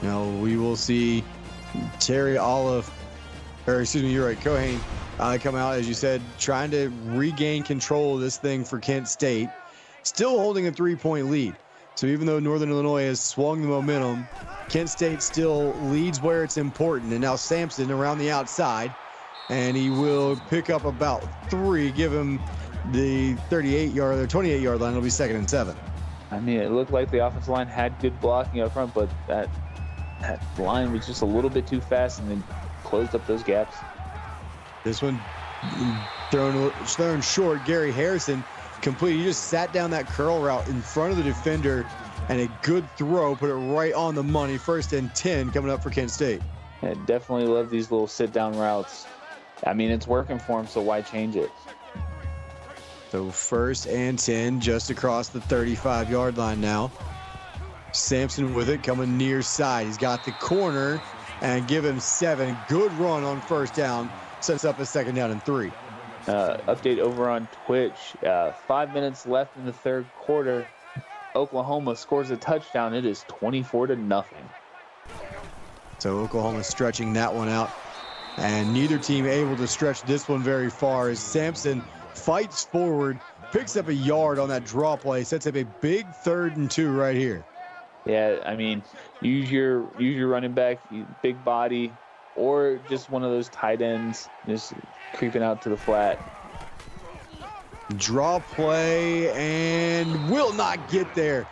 Now we will see Terry Olive, or excuse me, you're right, Cohen, come out, as you said, trying to regain control of this thing for Kent State. Still holding a 3-point lead. So even though Northern Illinois has swung the momentum, Kent State still leads where it's important. And now Sampson around the outside, and he will pick up about 3, give him the 38-yard or 28-yard line. It'll be 2nd and 7. I mean, it looked like the offensive line had good blocking up front, but that line was just a little bit too fast, and then closed up those gaps. This one thrown short. Gary Harrison complete. He just sat down that curl route in front of the defender, and a good throw put it right on the money. 1st and 10 coming up for Kent State. Yeah, definitely love these little sit-down routes. I mean, it's working for him, so why change it? So 1st and 10 just across the 35-yard line now. Sampson with it, coming near side. He's got the corner, and give him 7. Good run on 1st down. Sets up a 2nd down and 3. Update over on Twitch. 5 minutes left in the third quarter. Oklahoma scores a touchdown. It is 24-0. So Oklahoma stretching that one out, and neither team able to stretch this one very far as Sampson fights forward, picks up a yard on that draw play, sets up a big 3rd and 2 right here. Yeah, I mean, use your running back, big body, or just one of those tight ends just creeping out to the flat. Draw play and will not get there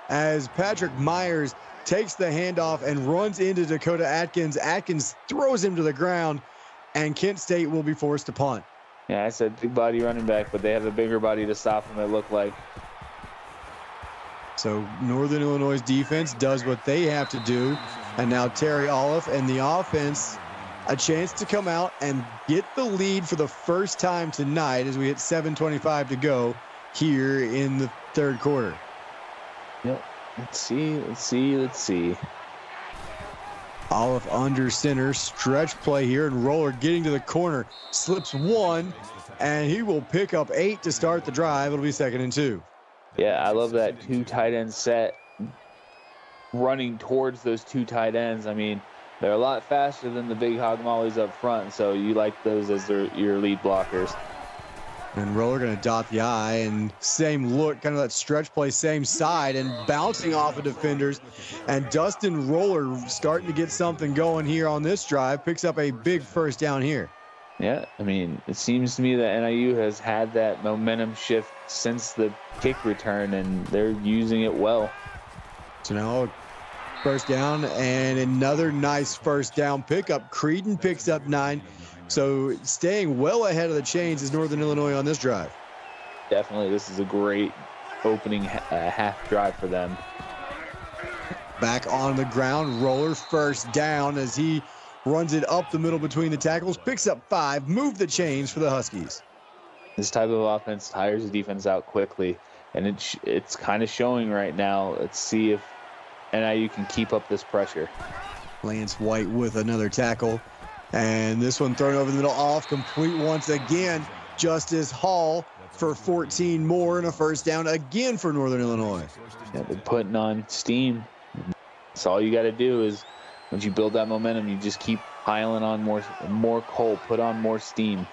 as Patrick Myers takes the handoff and runs into Dakota Atkins. Atkins throws him to the ground, and Kent State will be forced to punt. Yeah, I said big body running back, but they have a bigger body to stop him, it looked like. So Northern Illinois' defense does what they have to do, and now Terry Olive and the offense a chance to come out and get the lead for the first time tonight as we hit 7:25 to go here in the third quarter. Yep. Let's see. Olive under center, stretch play here, and Roller getting to the corner. Slips 1, and he will pick up 8 to start the drive. It'll be 2nd and 2. Yeah, I love that 2 tight end set running towards those 2 tight ends. I mean, they're a lot faster than the big hog mollies up front, so you like those as your lead blockers. And Roller going to dot the I, and same look, kind of that stretch play, same side, and bouncing off of defenders. And Dustin Roller starting to get something going here on this drive, picks up a big 1st down here. Yeah, I mean, it seems to me that NIU has had that momentum shift since the kick return, and they're using it well. So now first down and another nice first down pickup. Creedon picks up 9. So staying well ahead of the chains is Northern Illinois on this drive. Definitely, this is a great opening half drive for them. Back on the ground, Roller first down as he runs it up the middle between the tackles, picks up 5, move the chains for the Huskies. This type of offense tires the defense out quickly, and it's kind of showing right now. Let's see if NIU can keep up this pressure. Lance White with another tackle, and this one thrown over the middle, off complete once again. Justice Hall for 14 more and a first down again for Northern Illinois. Yeah, they're putting on steam. That's all you got to do is once you build that momentum, you just keep piling on more coal, put on more steam.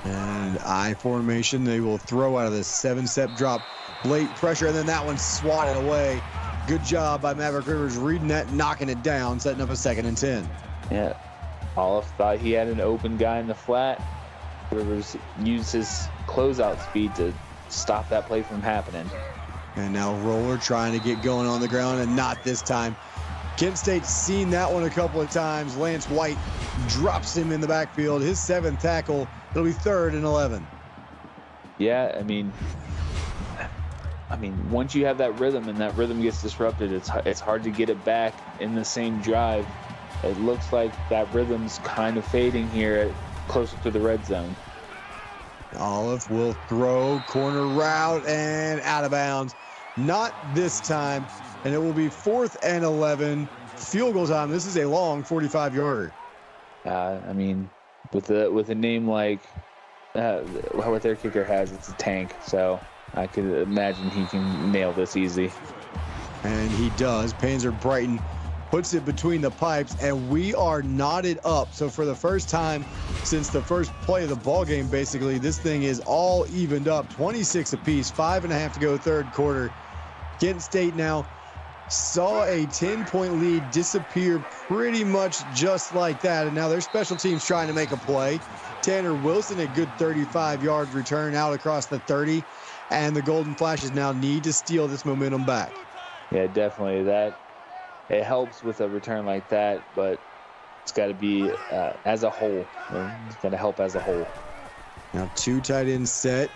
And I formation, they will throw out of this 7-step drop, late pressure, and then that one swatted away. Good job by Maverick Rivers reading that, knocking it down, setting up a 2nd and 10. Yeah, Olive thought he had an open guy in the flat. Rivers used his closeout speed to stop that play from happening. And now Roller trying to get going on the ground, and not this time. Kent State's seen that one a couple of times. Lance White drops him in the backfield. His 7th tackle. It'll be 3rd and 11. Yeah, I mean, once you have that rhythm and that rhythm gets disrupted, it's hard to get it back in the same drive. It looks like that rhythm's kind of fading here closer to the red zone. Olive will throw, corner route, and out of bounds. Not this time, and it will be 4th and 11. Field goal time. This is a long 45-yarder. I mean, with a name like what their kicker has, it's a tank. So I could imagine he can nail this easy. And he does. Panzer Brighton puts it between the pipes, and we are knotted up. So for the first time since the first play of the ball game, basically, this thing is all evened up. 26 apiece, 5.5 to go, 3rd quarter. Kent State now saw a 10-point lead disappear pretty much just like that, and now their special teams trying to make a play. Tanner Wilson, a good 35-yard return out across the 30, and the Golden Flashes now need to steal this momentum back. Yeah, definitely. It helps with a return like that, but it's got to be as a whole. It's got to help as a whole. Now 2 tight ends set,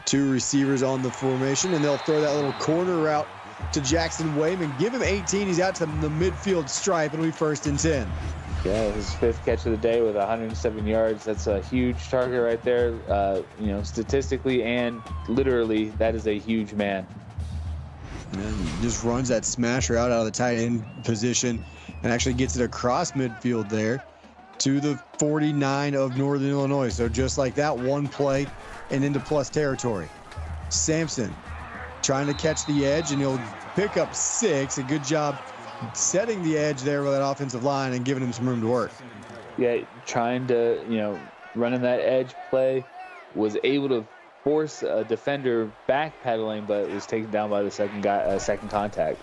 2 receivers on the formation, and they'll throw that little corner route to Jackson Wayman. Give him 18. He's out to the midfield stripe. It'll be 1st and 10. Yeah, his 5th catch of the day with 107 yards. That's a huge target right there. Statistically and literally, that is a huge man. And just runs that smasher out of the tight end position and actually gets it across midfield there to the 49 of Northern Illinois. So just like that, one play and into plus territory. Sampson trying to catch the edge, and he'll pick up 6. A good job setting the edge there with that offensive line and giving him some room to work. Yeah, trying to, running that edge play, was able to force a defender backpedaling, but it was taken down by the second contact.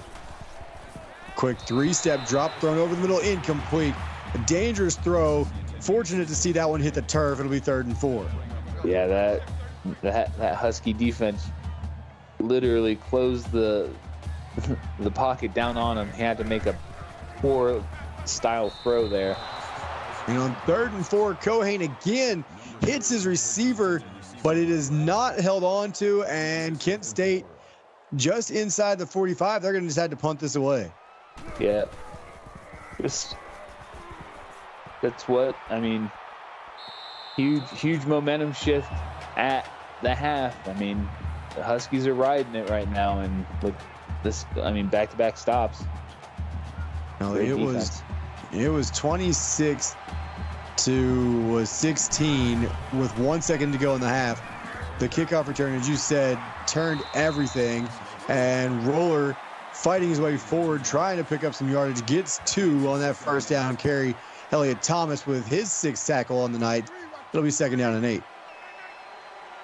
Quick 3-step drop thrown over the middle, incomplete. A dangerous throw. Fortunate to see that one hit the turf. It'll be 3rd and 4. Yeah, that Husky defense literally closed the pocket down on him. He had to make a poor style throw there. And on 3rd and 4, Cohane again hits his receiver, but it is not held on to, and Kent State just inside the 45. They're going to decide to punt this away. Yeah. That's what, huge momentum shift at the half. The Huskies are riding it right now, and with this, back-to-back stops. No, it was 26 to 16 with 1 second to go in the half. The kickoff return, as you said, turned everything, and Roller fighting his way forward, trying to pick up some yardage, gets 2 on that first down carry. Elliott Thomas with his 6th tackle on the night. It'll be 2nd down and 8.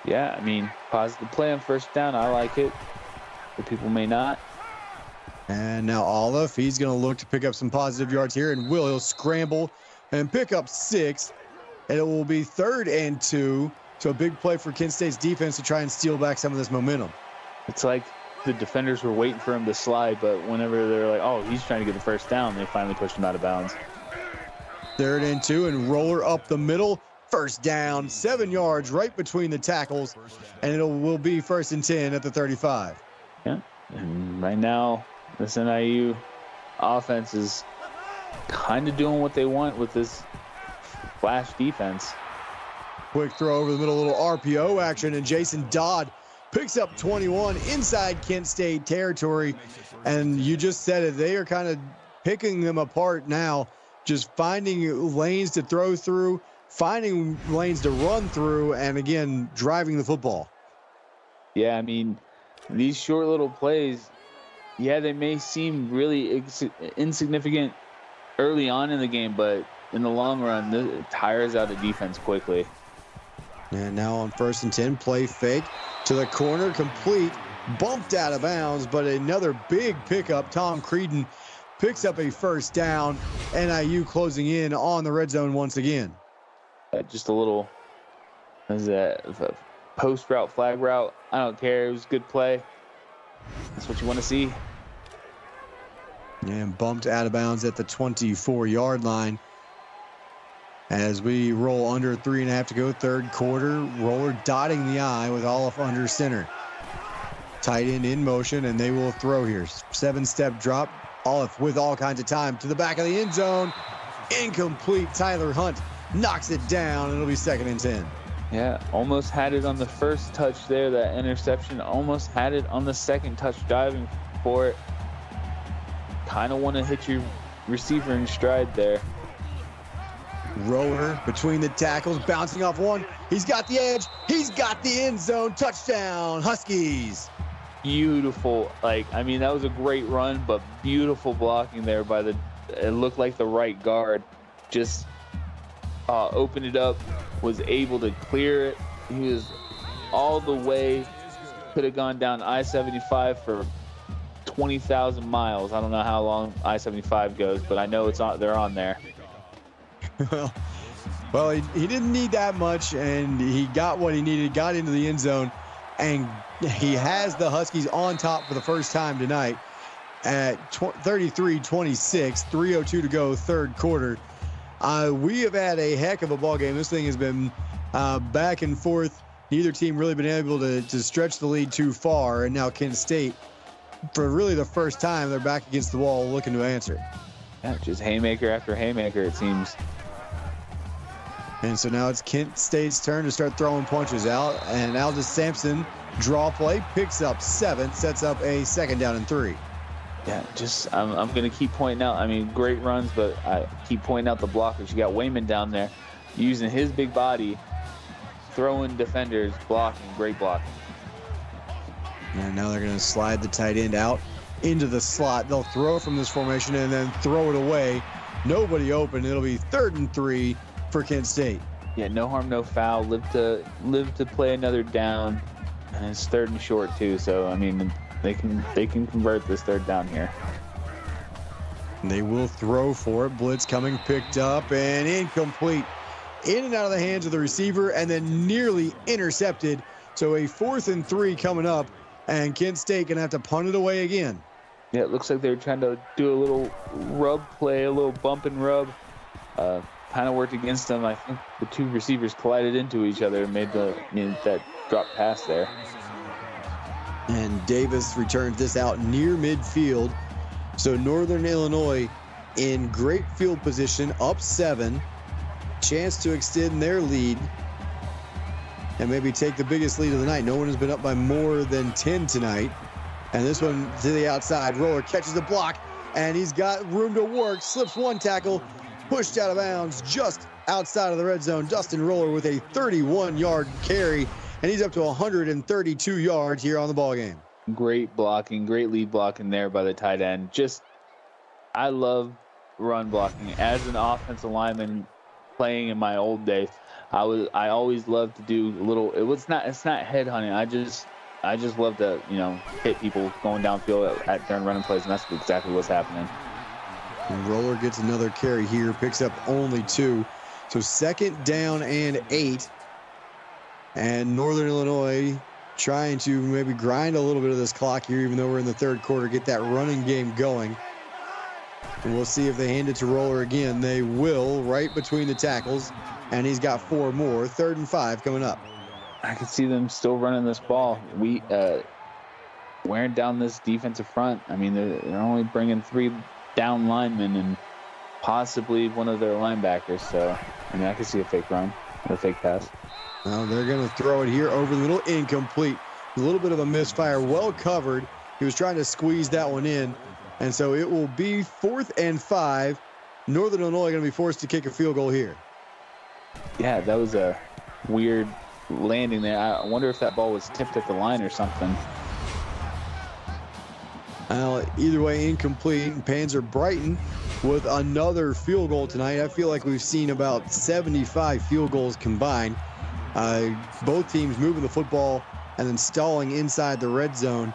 Yeah, positive play on first down. I like it. But people may not. And now Olive, he's going to look to pick up some positive yards here, and he'll scramble and pick up 6. and it will be 3rd and 2. So a big play for Kent State's defense to try and steal back some of this momentum. It's like the defenders were waiting for him to slide, but whenever they're like, oh, he's trying to get the first down, they finally pushed him out of bounds. 3rd and 2, and Roller up the middle. First down, 7 yards right between the tackles, and it will be 1st and 10 at the 35. Yeah, and right now, this NIU offense is kind of doing what they want with this flash defense. Quick throw over the middle, little RPO action, and Jason Dodd picks up 21 inside Kent State territory. And you just said it, they are kind of picking them apart now, just finding lanes to throw through, finding lanes to run through, and again, driving the football. Yeah, I mean, these short little plays, yeah, they may seem really insignificant early on in the game, but in the long run, it tires out the defense quickly. And now on 1st and 10, play fake to the corner, complete, bumped out of bounds, but another big pickup. Tom Creedon picks up a 1st down. NIU closing in on the red zone once again. Just a little, is that post route, flag route? I don't care. It was a good play. That's what you want to see. And bumped out of bounds at the 24-yard line. As we roll under 3.5 to go, 3rd quarter. Roller dotting the I with Olive under center. Tight end in motion, and they will throw here. 7-step drop. Olive with all kinds of time to the back of the end zone. Incomplete. Tyler Hunt knocks it down, and it'll be 2nd and 10. Yeah, almost had it on the first touch there, that interception. Almost had it on the second touch, diving for it. Kind of want to hit your receiver in stride there. Roller between the tackles, bouncing off one. He's got the edge. He's got the end zone. Touchdown, Huskies. Beautiful. I mean, that was a great run, but beautiful blocking there by it looked like the right guard. Just opened it up, was able to clear it. He was all the way, could have gone down I-75 for 20,000 miles. I don't know how long I-75 goes, but I know they're on there. Well, he didn't need that much, and he got what he needed, got into the end zone, and he has the Huskies on top for the first time tonight at 33-26, 3:02 to go, 3rd quarter. We have had a heck of a ball game. This thing has been back and forth. Neither team really been able to stretch the lead too far, and now Kent State, for really the first time, they're back against the wall looking to answer. Yeah, just haymaker after haymaker, it seems. And so now it's Kent State's turn to start throwing punches out. And Aldous Sampson, draw play, picks up 7, sets up a 2nd down and 3. Yeah, just I'm going to keep pointing out. I mean, great runs, but I keep pointing out the blockers. You got Wayman down there using his big body, throwing defenders, blocking, great blocking. And now they're going to slide the tight end out into the slot. They'll throw from this formation and then throw it away. Nobody open. It'll be 3rd and 3 for Kent State. Yeah, no harm, no foul. Live to play another down, and it's 3rd and short too. So I mean, they can convert this 3rd down here. And they will throw for it. Blitz coming, picked up and incomplete. In and out of the hands of the receiver, and then nearly intercepted. So a 4th and 3 coming up, and Kent State gonna have to punt it away again. Yeah, it looks like they were trying to do a little rub play, a little bump and rub. Kind of worked against them. I think the two receivers collided into each other and made that drop pass there. And Davis returns this out near midfield. So Northern Illinois in great field position, up 7. Chance to extend their lead and maybe take the biggest lead of the night. No one has been up by more than 10 tonight. And this one to the outside. Roller catches the block, and he's got room to work. Slips one tackle, pushed out of bounds just outside of the red zone. Dustin Roller with a 31-yard carry, and he's up to 132 yards here on the ballgame. Great blocking, great lead blocking there by the tight end. I love run blocking. As an offensive lineman playing in my old days, I always loved to do a little. It's not head hunting. I just love to hit people going downfield during running plays, and that's exactly what's happening. And Roller gets another carry here, picks up only 2. So 2nd down and 8. And Northern Illinois trying to maybe grind a little bit of this clock here, even though we're in the 3rd quarter, get that running game going. And we'll see if they hand it to Roller again. They will, right between the tackles. And he's got 4 more. 3rd and 5 coming up. I can see them still running this ball. Wearing down this defensive front. I mean, they're only bringing 3 down linemen and possibly one of their linebackers. So, I mean, I can see a fake run or a fake pass. Well, they're going to throw it here over the middle, incomplete. A little bit of a misfire, well covered. He was trying to squeeze that one in. And so it will be 4th and 5. Northern Illinois going to be forced to kick a field goal here. Yeah, that was a weird landing there. I wonder if that ball was tipped at the line or something. Well, either way, incomplete. And Panzer Brighton with another field goal tonight. I feel like we've seen about 75 field goals combined. Both teams moving the football and then stalling inside the red zone.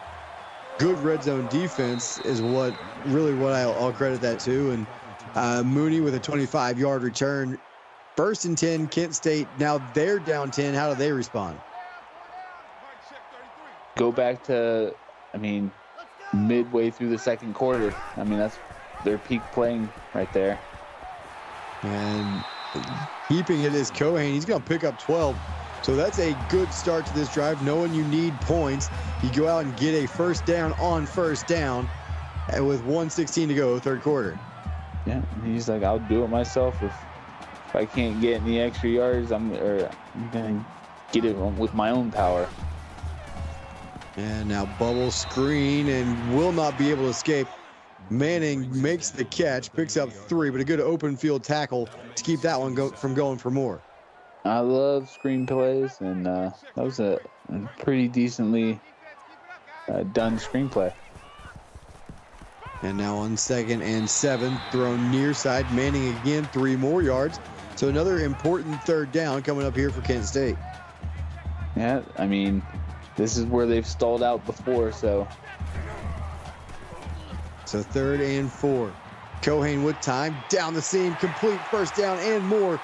Good red zone defense is what I'll credit that to. And Mooney with a 25-yard return. 1st and 10, Kent State. Now they're down 10. How do they respond? Go back to, midway through the 2nd quarter. I mean, that's their peak playing right there. And keeping it is Cohane. He's going to pick up 12. So that's a good start to this drive. Knowing you need points, you go out and get a 1st down on 1st down, and with 1:16 to go, 3rd quarter. Yeah, he's like, I'll do it myself. If I can't get any extra yards, I'm going to get it with my own power. And now bubble screen and will not be able to escape. Manning makes the catch, picks up 3, but a good open field tackle to keep that one from going for more. I love screen plays, and that was a pretty decently done screenplay. And now on 2nd and 7, thrown near side. Manning again, 3 more yards. So another important 3rd down coming up here for Kent State. Yeah, I mean, this is where they've stalled out before, so. So 3rd and 4. Cohane with time, down the seam, complete 1st down and more.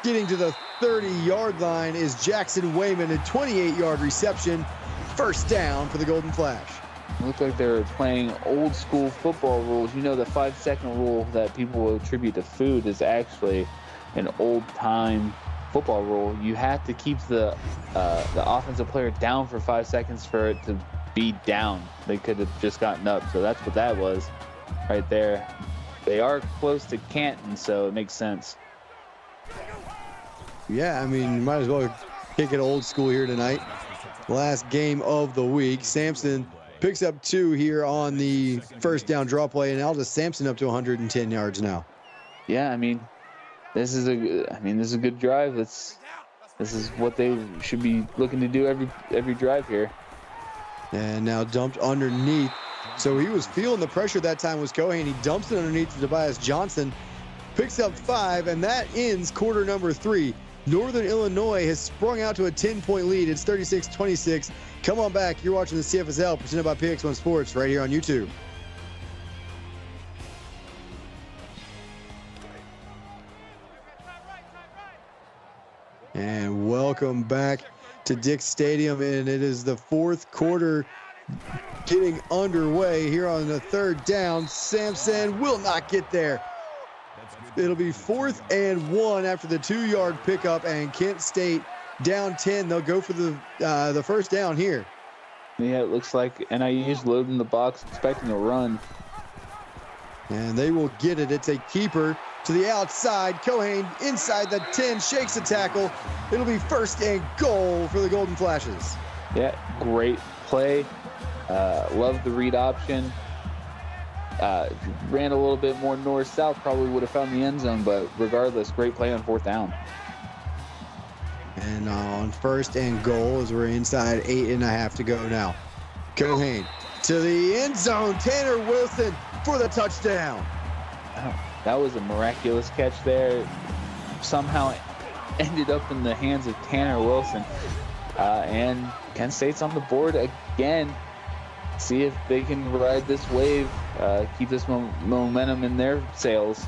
Getting to the 30-yard line is Jackson Wayman, a 28-yard reception. 1st down for the Golden Flash. Looked like they were playing old school football rules. You know, the 5-second rule that people will attribute to food is actually an old time football rule. You have to keep the offensive player down for 5 seconds for it to be down. They could have just gotten up. So that's what that was right there. They are close to Canton, so it makes sense. Yeah, I mean, you might as well kick it old school here tonight. Last game of the week. Sampson picks up 2 here on the 1st down draw play, and Aldous Sampson up to 110 yards now. Yeah, I mean, this is a good drive. This is what they should be looking to do every drive here. And now dumped underneath. So he was feeling the pressure that time was Cohane. He dumps it underneath to Tobias Johnson. Picks up 5, and that ends quarter number 3. Northern Illinois has sprung out to a 10-point lead. It's 36-26. Come on back. You're watching the CFSL presented by PX1 Sports right here on YouTube. And welcome back to Dick's Stadium, and it is the 4th quarter getting underway here on the 3rd down. Sampson will not get there. It'll be 4th and 1 after the 2-yard pickup, and Kent State down 10. They'll go for the 1st down here. Yeah, it looks like NIU's loading the box, expecting a run. And they will get it. It's a keeper to the outside. Cohane inside the 10, shakes the tackle. It'll be 1st and goal for the Golden Flashes. Yeah, great play. Love the read option. If you ran a little bit more north-south, probably would have found the end zone, but regardless, great play on 4th down. And on 1st and goal, as we're inside 8.5 to go now. Cohane to the end zone. Tanner Wilson for the touchdown. That was a miraculous catch there. Somehow ended up in the hands of Tanner Wilson. And Kent State's on the board again. See if they can ride this wave, keep this momentum in their sails.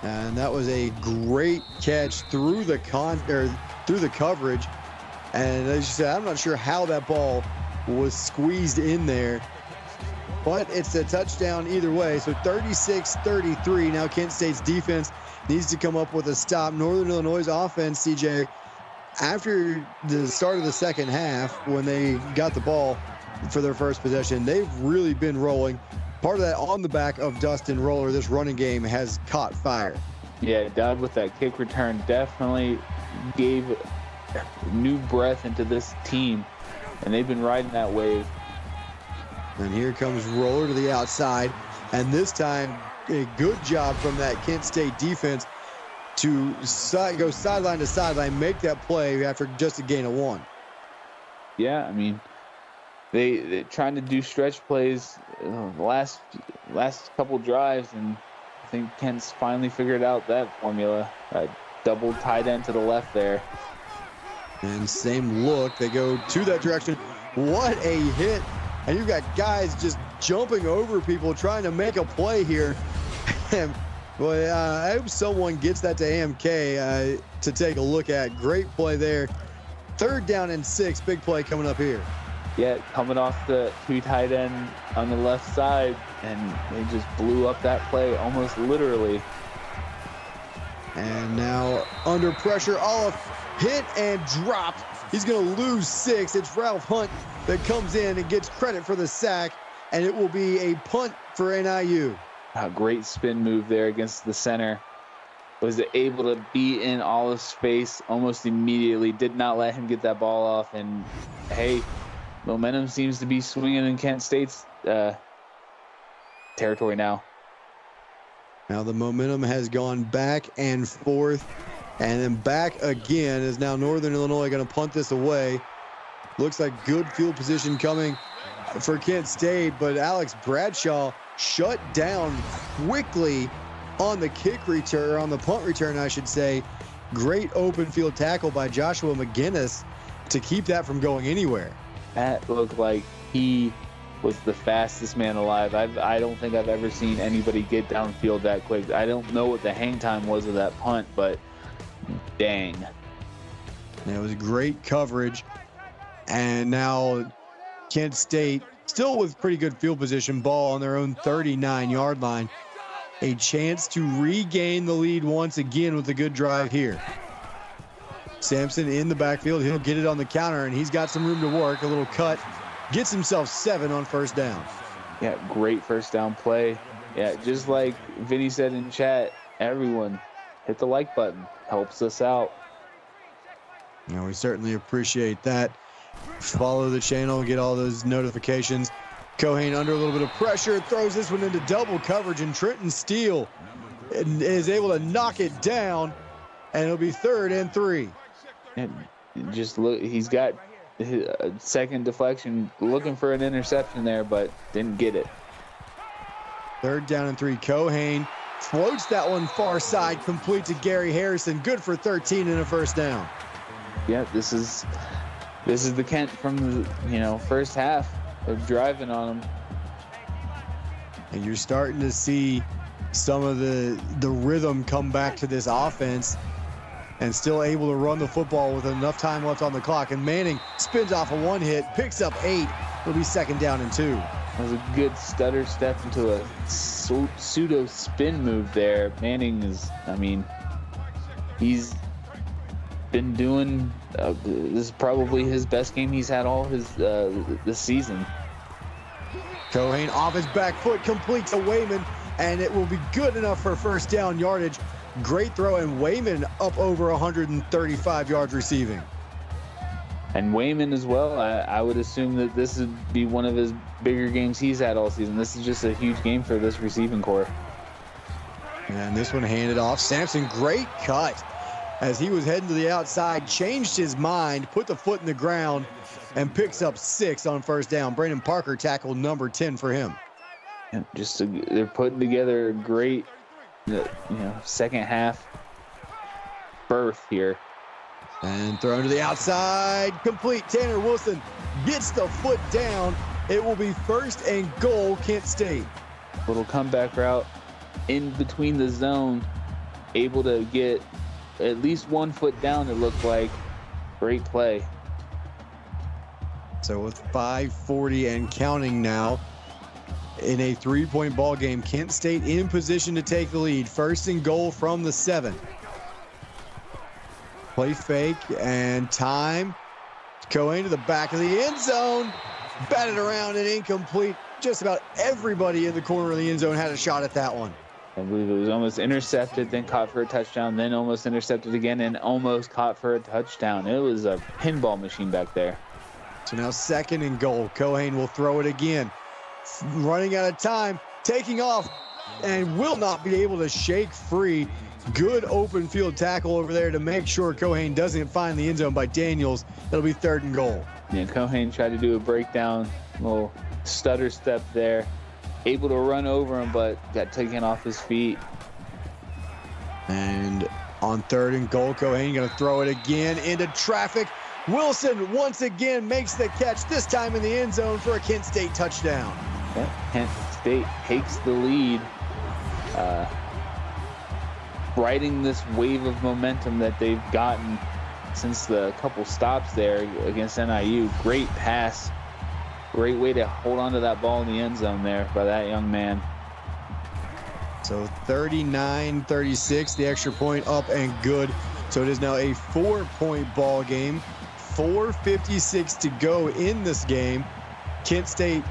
And that was a great catch through the coverage. And as you said, I'm not sure how that ball was squeezed in there, but it's a touchdown either way. So 36-33. Now Kent State's defense needs to come up with a stop. Northern Illinois' offense, CJ, after the start of the second half, when they got the ball for their first possession, they've really been rolling. Part of that on the back of Dustin Roller, this running game has caught fire. Yeah, Doug with that kick return definitely gave new breath into this team, and they've been riding that wave. And here comes Roller to the outside, and this time a good job from that Kent State defense to go sideline to sideline, make that play after just a gain of 1. Yeah, I mean, they're trying to do stretch plays the last couple drives, and I think Kent's finally figured out that formula. Double tight end to the left there. And same look, they go to that direction. What a hit. And you've got guys just jumping over people trying to make a play here. Boy, I hope someone gets that to AMK to take a look at. Great play there. 3rd down and 6, big play coming up here. Yeah, coming off the 2 tight end on the left side, and they just blew up that play almost literally. And now under pressure, Olive hit and dropped. He's going to lose 6. It's Ralph Hunt that comes in and gets credit for the sack, and it will be a punt for NIU. A great spin move there against the center. Was able to be in Olive's face almost immediately. Did not let him get that ball off. And hey, momentum seems to be swinging in Kent State's territory now. Now the momentum has gone back and forth, and then back again. Is now Northern Illinois going to punt this away? Looks like good field position coming for Kent State, but Alex Bradshaw shut down quickly on the kick return, on the punt return, I should say. Great open field tackle by Joshua McGinnis to keep that from going anywhere. That looked like he was the fastest man alive. I don't think I've ever seen anybody get downfield that quick. I don't know what the hang time was of that punt, but dang. And it was great coverage. And now Kent State, still with pretty good field position, ball on their own 39-yard line. A chance to regain the lead once again with a good drive here. Sampson in the backfield. He'll get it on the counter, and he's got some room to work. A little cut. Gets himself 7 on 1st down. Yeah, great 1st down play. Yeah, just like Vinny said in chat, everyone hit the like button. Helps us out. Now, we certainly appreciate that. Follow the channel, get all those notifications. Cohane under a little bit of pressure, throws this one into double coverage, and Trenton Steele is able to knock it down, and it'll be 3rd and 3. And just look, he's got his second deflection, looking for an interception there, but didn't get it. 3rd down and 3. Cohane floats that one far side, complete to Gary Harrison. Good for 13 and a 1st down. Yeah, this is the Kent from the first half of driving on him. And you're starting to see some of the rhythm come back to this offense, and still able to run the football with enough time left on the clock. And Manning spins off a 1 hit, picks up 8. It'll be 2nd down and 2. That was a good stutter step into a pseudo spin move there. Manning he's been doing this is probably his best game he's had all his this season. Cohane off his back foot, complete to Wayman, and it will be good enough for 1st down yardage. Great throw, and Wayman up over 135 yards receiving. And Wayman as well. I would assume that this would be one of his bigger games he's had all season. This is just a huge game for this receiving core. And this one handed off. Sampson, great cut. As he was heading to the outside, changed his mind, put the foot in the ground, and picks up 6 on 1st down. Brandon Parker tackled number 10 for him. And they're putting together a great, second half berth here. And thrown to the outside, complete. Tanner Wilson gets the foot down. It will be 1st and goal, Kent State. Little comeback route in between the zone. able to get at least 1 foot down, it looked like. Great play. So with 5:40 and counting now in a 3-point ball game, Kent State in position to take the lead. 1st and goal from the 7. Play fake and time. Cohen to the back of the end zone. Batted around and incomplete. Just about everybody in the corner of the end zone had a shot at that one. I believe it was almost intercepted, then caught for a touchdown, then almost intercepted again, and almost caught for a touchdown. It was a pinball machine back there. So now 2nd and goal. Cohen will throw it again. Running out of time, taking off, and will not be able to shake free. Good open field tackle over there to make sure Cohen doesn't find the end zone by Daniels. That'll be 3rd and goal. Yeah, Cohen tried to do a breakdown, little stutter step there. Able to run over him, but got taken off his feet. And on 3rd and goal, Cohen going to throw it again into traffic. Wilson once again makes the catch, this time in the end zone for a Kent State touchdown. Yeah, Kent State takes the lead, riding this wave of momentum that they've gotten since the couple stops there against NIU. Great pass. Great way to hold on to that ball in the end zone there by that young man. So 39-36, the extra point up and good. So it is now a 4-point ball game. 4:56 to go in this game. Kent State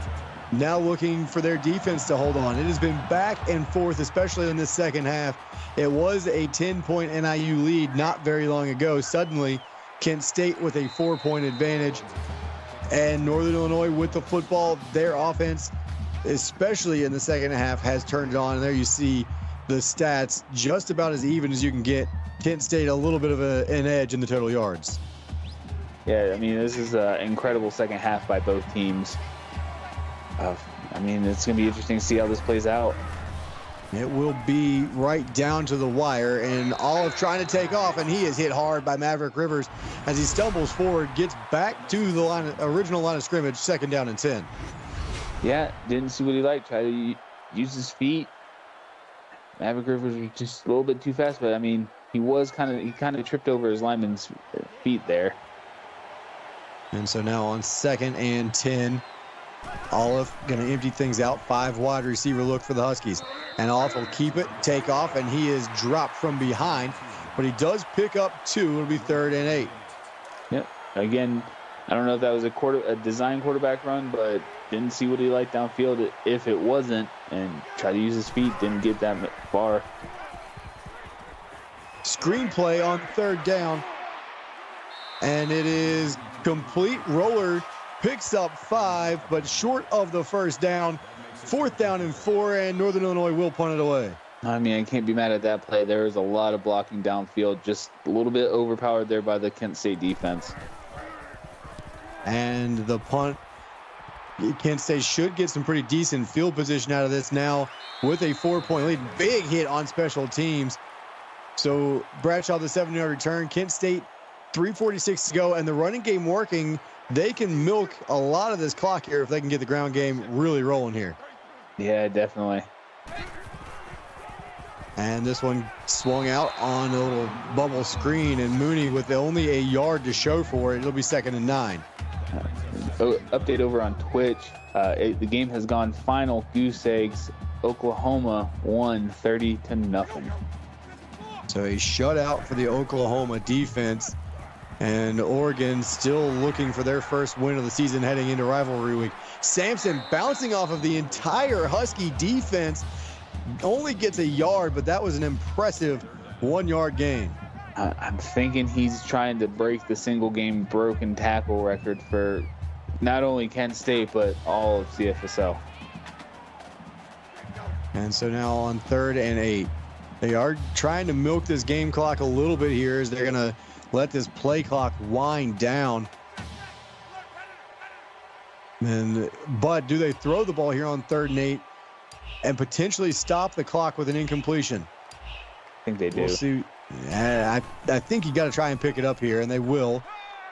now looking for their defense to hold on. It has been back and forth, especially in the second half. It was a 10-point NIU lead not very long ago. Suddenly, Kent State with a 4-point advantage. And Northern Illinois with the football, their offense, especially in the second half, has turned it on. And there you see the stats just about as even as you can get. Kent State a little bit of an edge in the total yards. Yeah, I mean, this is an incredible second half by both teams. I mean, it's going to be interesting to see how this plays out. It will be right down to the wire, and Olive trying to take off, and he is hit hard by Maverick Rivers as he stumbles forward, gets back to the original line of scrimmage, 2nd down and 10. Yeah, didn't see what he liked. Tried to use his feet. Maverick Rivers was just a little bit too fast, but I mean, he kind of tripped over his lineman's feet there. And so now on 2nd and 10, Olive going to empty things out. 5 wide receiver look for the Huskies. And Olive will keep it, take off, and he is dropped from behind. But he does pick up 2. It'll be 3rd and 8. Yep. Again, I don't know if that was a design quarterback run, but didn't see what he liked downfield if it wasn't, and tried to use his feet, didn't get that far. Screenplay on 3rd down. And it is complete. Roller picks up 5, but short of the 1st down. 4th down and 4, and Northern Illinois will punt it away. I mean, I can't be mad at that play. There was a lot of blocking downfield, just a little bit overpowered there by the Kent State defense. And the punt, Kent State should get some pretty decent field position out of this now with a 4-point lead. Big hit on special teams. So Bradshaw, the 7-yard return. Kent State, 3:46 to go, and the running game working. They can milk a lot of this clock here if they can get the ground game really rolling here. Yeah, definitely. And this one swung out on a little bubble screen, and Mooney with only a yard to show for it. It'll be 2nd and 9. Update over on Twitch. The game has gone final goose eggs. Oklahoma won 30-0. So a shutout for the Oklahoma defense. And Oregon still looking for their first win of the season heading into rivalry week. Sampson bouncing off of the entire Husky defense. Only gets a yard, but that was an impressive 1-yard gain. I'm thinking he's trying to break the single game broken tackle record for not only Kent State, but all of CFSL. And so now on 3rd and 8, they are trying to milk this game clock a little bit here as they're going to let this play clock wind down. But do they throw the ball here on 3rd and 8 and potentially stop the clock with an incompletion? I think they do. We'll see. I think you got to try and pick it up here, and they will.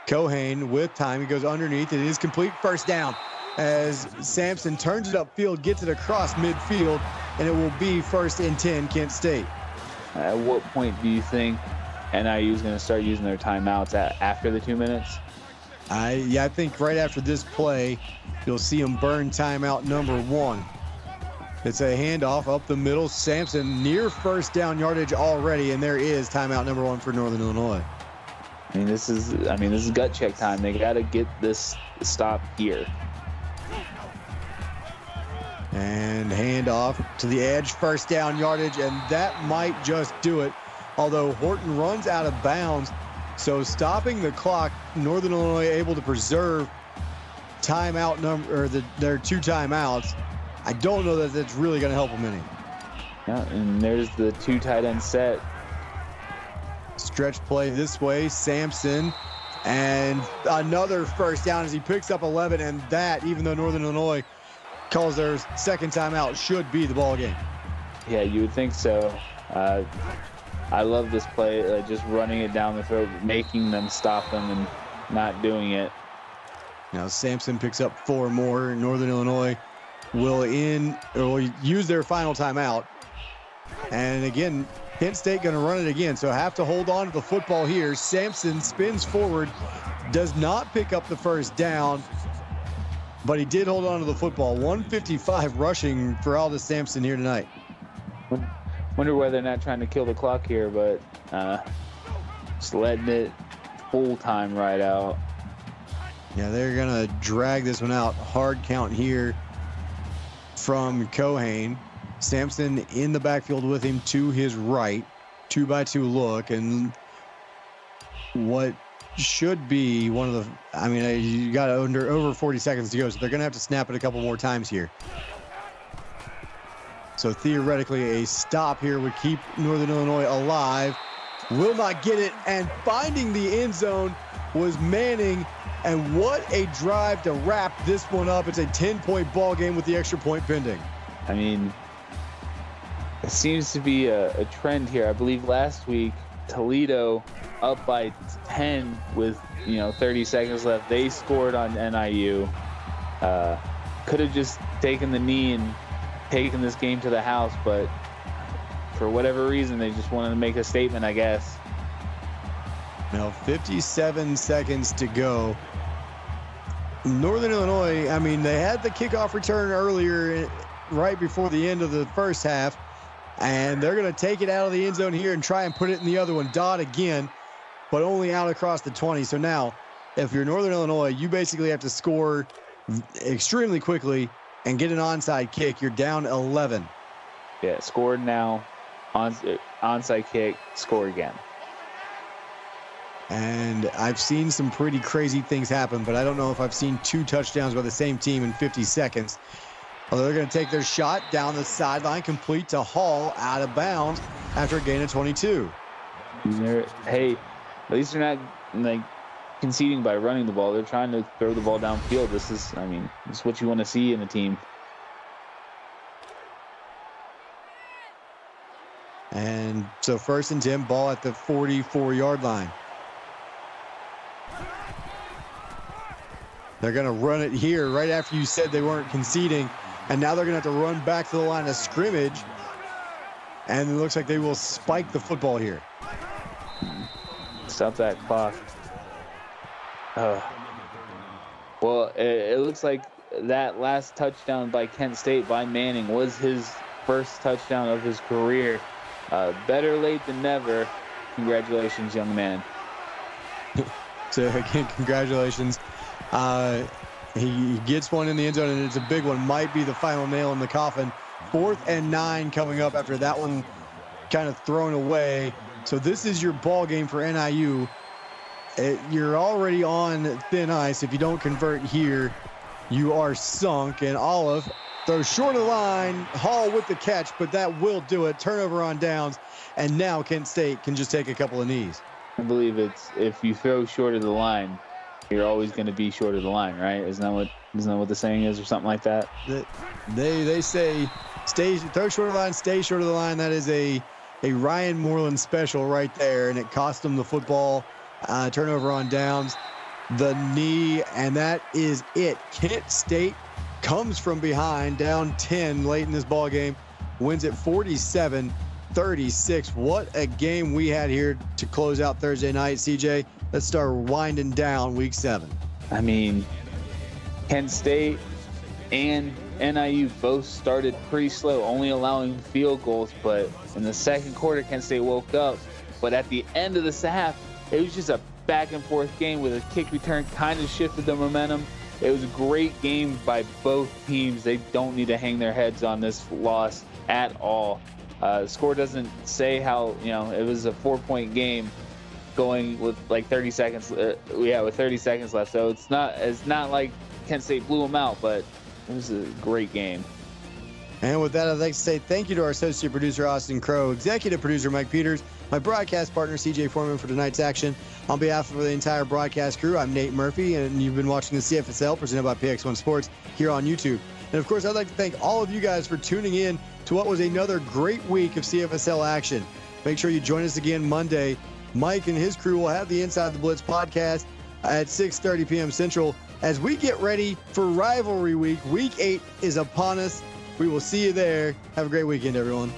Cohen with time. He goes underneath. It is complete. 1st down as Sampson turns it upfield, gets it across midfield, and it will be 1st and 10 Kent State. At what point do you think NIU is going to start using their timeouts after the 2 minutes? I think right after this play, you'll see them burn timeout number 1. It's a handoff up the middle. Sampson near first down yardage already, and there is timeout number 1 for Northern Illinois. This is gut check time. They got to get this stop here. And handoff to the edge, first down yardage, and that might just do it. Although Horton runs out of bounds, so stopping the clock, Northern Illinois able to preserve timeout number, or their 2 timeouts. I don't know that that's really going to help them any. Yeah, and there's the 2 tight end set. Stretch play this way, Sampson, and another first down as he picks up 11, and that, even though Northern Illinois calls their second timeout, should be the ball game. Yeah, you would think so. I love this play, just running it down the throat, making them stop them and not doing it. Now Sampson picks up 4 more. Northern Illinois will use their final timeout. And again, Kent State going to run it again, so have to hold on to the football here. Sampson spins forward, does not pick up the first down, but he did hold on to the football. 155 rushing for Aldous Sampson here tonight. Wonder why they're not trying to kill the clock here, but just letting it full time right out. Yeah, they're going to drag this one out. Hard count here from Cohane. Sampson in the backfield with him to his right. 2-by-2 look, and what should be one of the, you got over 40 seconds to go, so they're going to have to snap it a couple more times here. So theoretically, a stop here would keep Northern Illinois alive. Will not get it, and finding the end zone was Manning, and what a drive to wrap this one up. It's a 10-point ball game with the extra point pending. It seems to be a trend here. I believe last week, Toledo up by 10 with 30 seconds left. They scored on NIU. Could have just taken the knee and taken this game to the house, but for whatever reason, they just wanted to make a statement, I guess. Now 57 seconds to go. Northern Illinois, they had the kickoff return earlier, right before the end of the first half, and they're going to take it out of the end zone here and try and put it in the other one. Dot again, but only out across the 20. So now, if you're Northern Illinois, you basically have to score extremely quickly and get an onside kick. You're down 11. Yeah, scored now, onside kick, score again. And I've seen some pretty crazy things happen, but I don't know if I've seen 2 touchdowns by the same team in 50 seconds. Although they're going to take their shot down the sideline, complete to Hall, out of bounds after a gain of 22. Hey, at least they're not conceding by running the ball. They're trying to throw the ball downfield. This is what you want to see in a team. And so 1st and 10, ball at the 44-yard line. They're going to run it here right after you said they weren't conceding. And now they're going to have to run back to the line of scrimmage. And it looks like they will spike the football here. Stop that clock. Well, it looks like that last touchdown by Kent State by Manning was his first touchdown of his career. Better late than never. Congratulations, young man. So again, congratulations. He gets one in the end zone, and it's a big one. Might be the final nail in the coffin. 4th and 9 coming up after that one kind of thrown away. So this is your ball game for NIU. You're already on thin ice. If you don't convert here, you are sunk. And Olive throws short of the line. Hall with the catch, but that will do it. Turnover on downs. And now Kent State can just take a couple of knees. I believe it's if you throw short of the line, you're always going to be short of the line, right? Isn't that what the saying is, or something like that? They say throw short of the line, stay short of the line. That is a Ryan Moreland special right there, and it cost them the football. Turnover on downs, the knee, and that is it. Kent State comes from behind, down 10 late in this ball game, wins at 47 36. What a game we had here to close out Thursday night. CJ, let's start winding down week 7. I mean, Kent State and NIU both started pretty slow, only allowing field goals. But in the second quarter, Kent State woke up. But at the end of the half, it was just a back and forth game with a kick return kind of shifted the momentum. It was a great game by both teams. They don't need to hang their heads on this loss at all. The score doesn't say how, it was a 4-point game going with like 30 seconds. With 30 seconds left. So it's not like Kent State blew them out, but it was a great game. And with that, I'd like to say thank you to our associate producer, Austin Crow, executive producer, Mike Peters, my broadcast partner, CJ Foreman, for tonight's action. On behalf of the entire broadcast crew, I'm Nate Murphy, and you've been watching the CFSL presented by PX1 Sports here on YouTube. And of course, I'd like to thank all of you guys for tuning in to what was another great week of CFSL action. Make sure you join us again Monday. Mike and his crew will have the Inside the Blitz podcast at 6:30 p.m. Central as we get ready for rivalry week. Week 8 is upon us. We will see you there. Have a great weekend, everyone.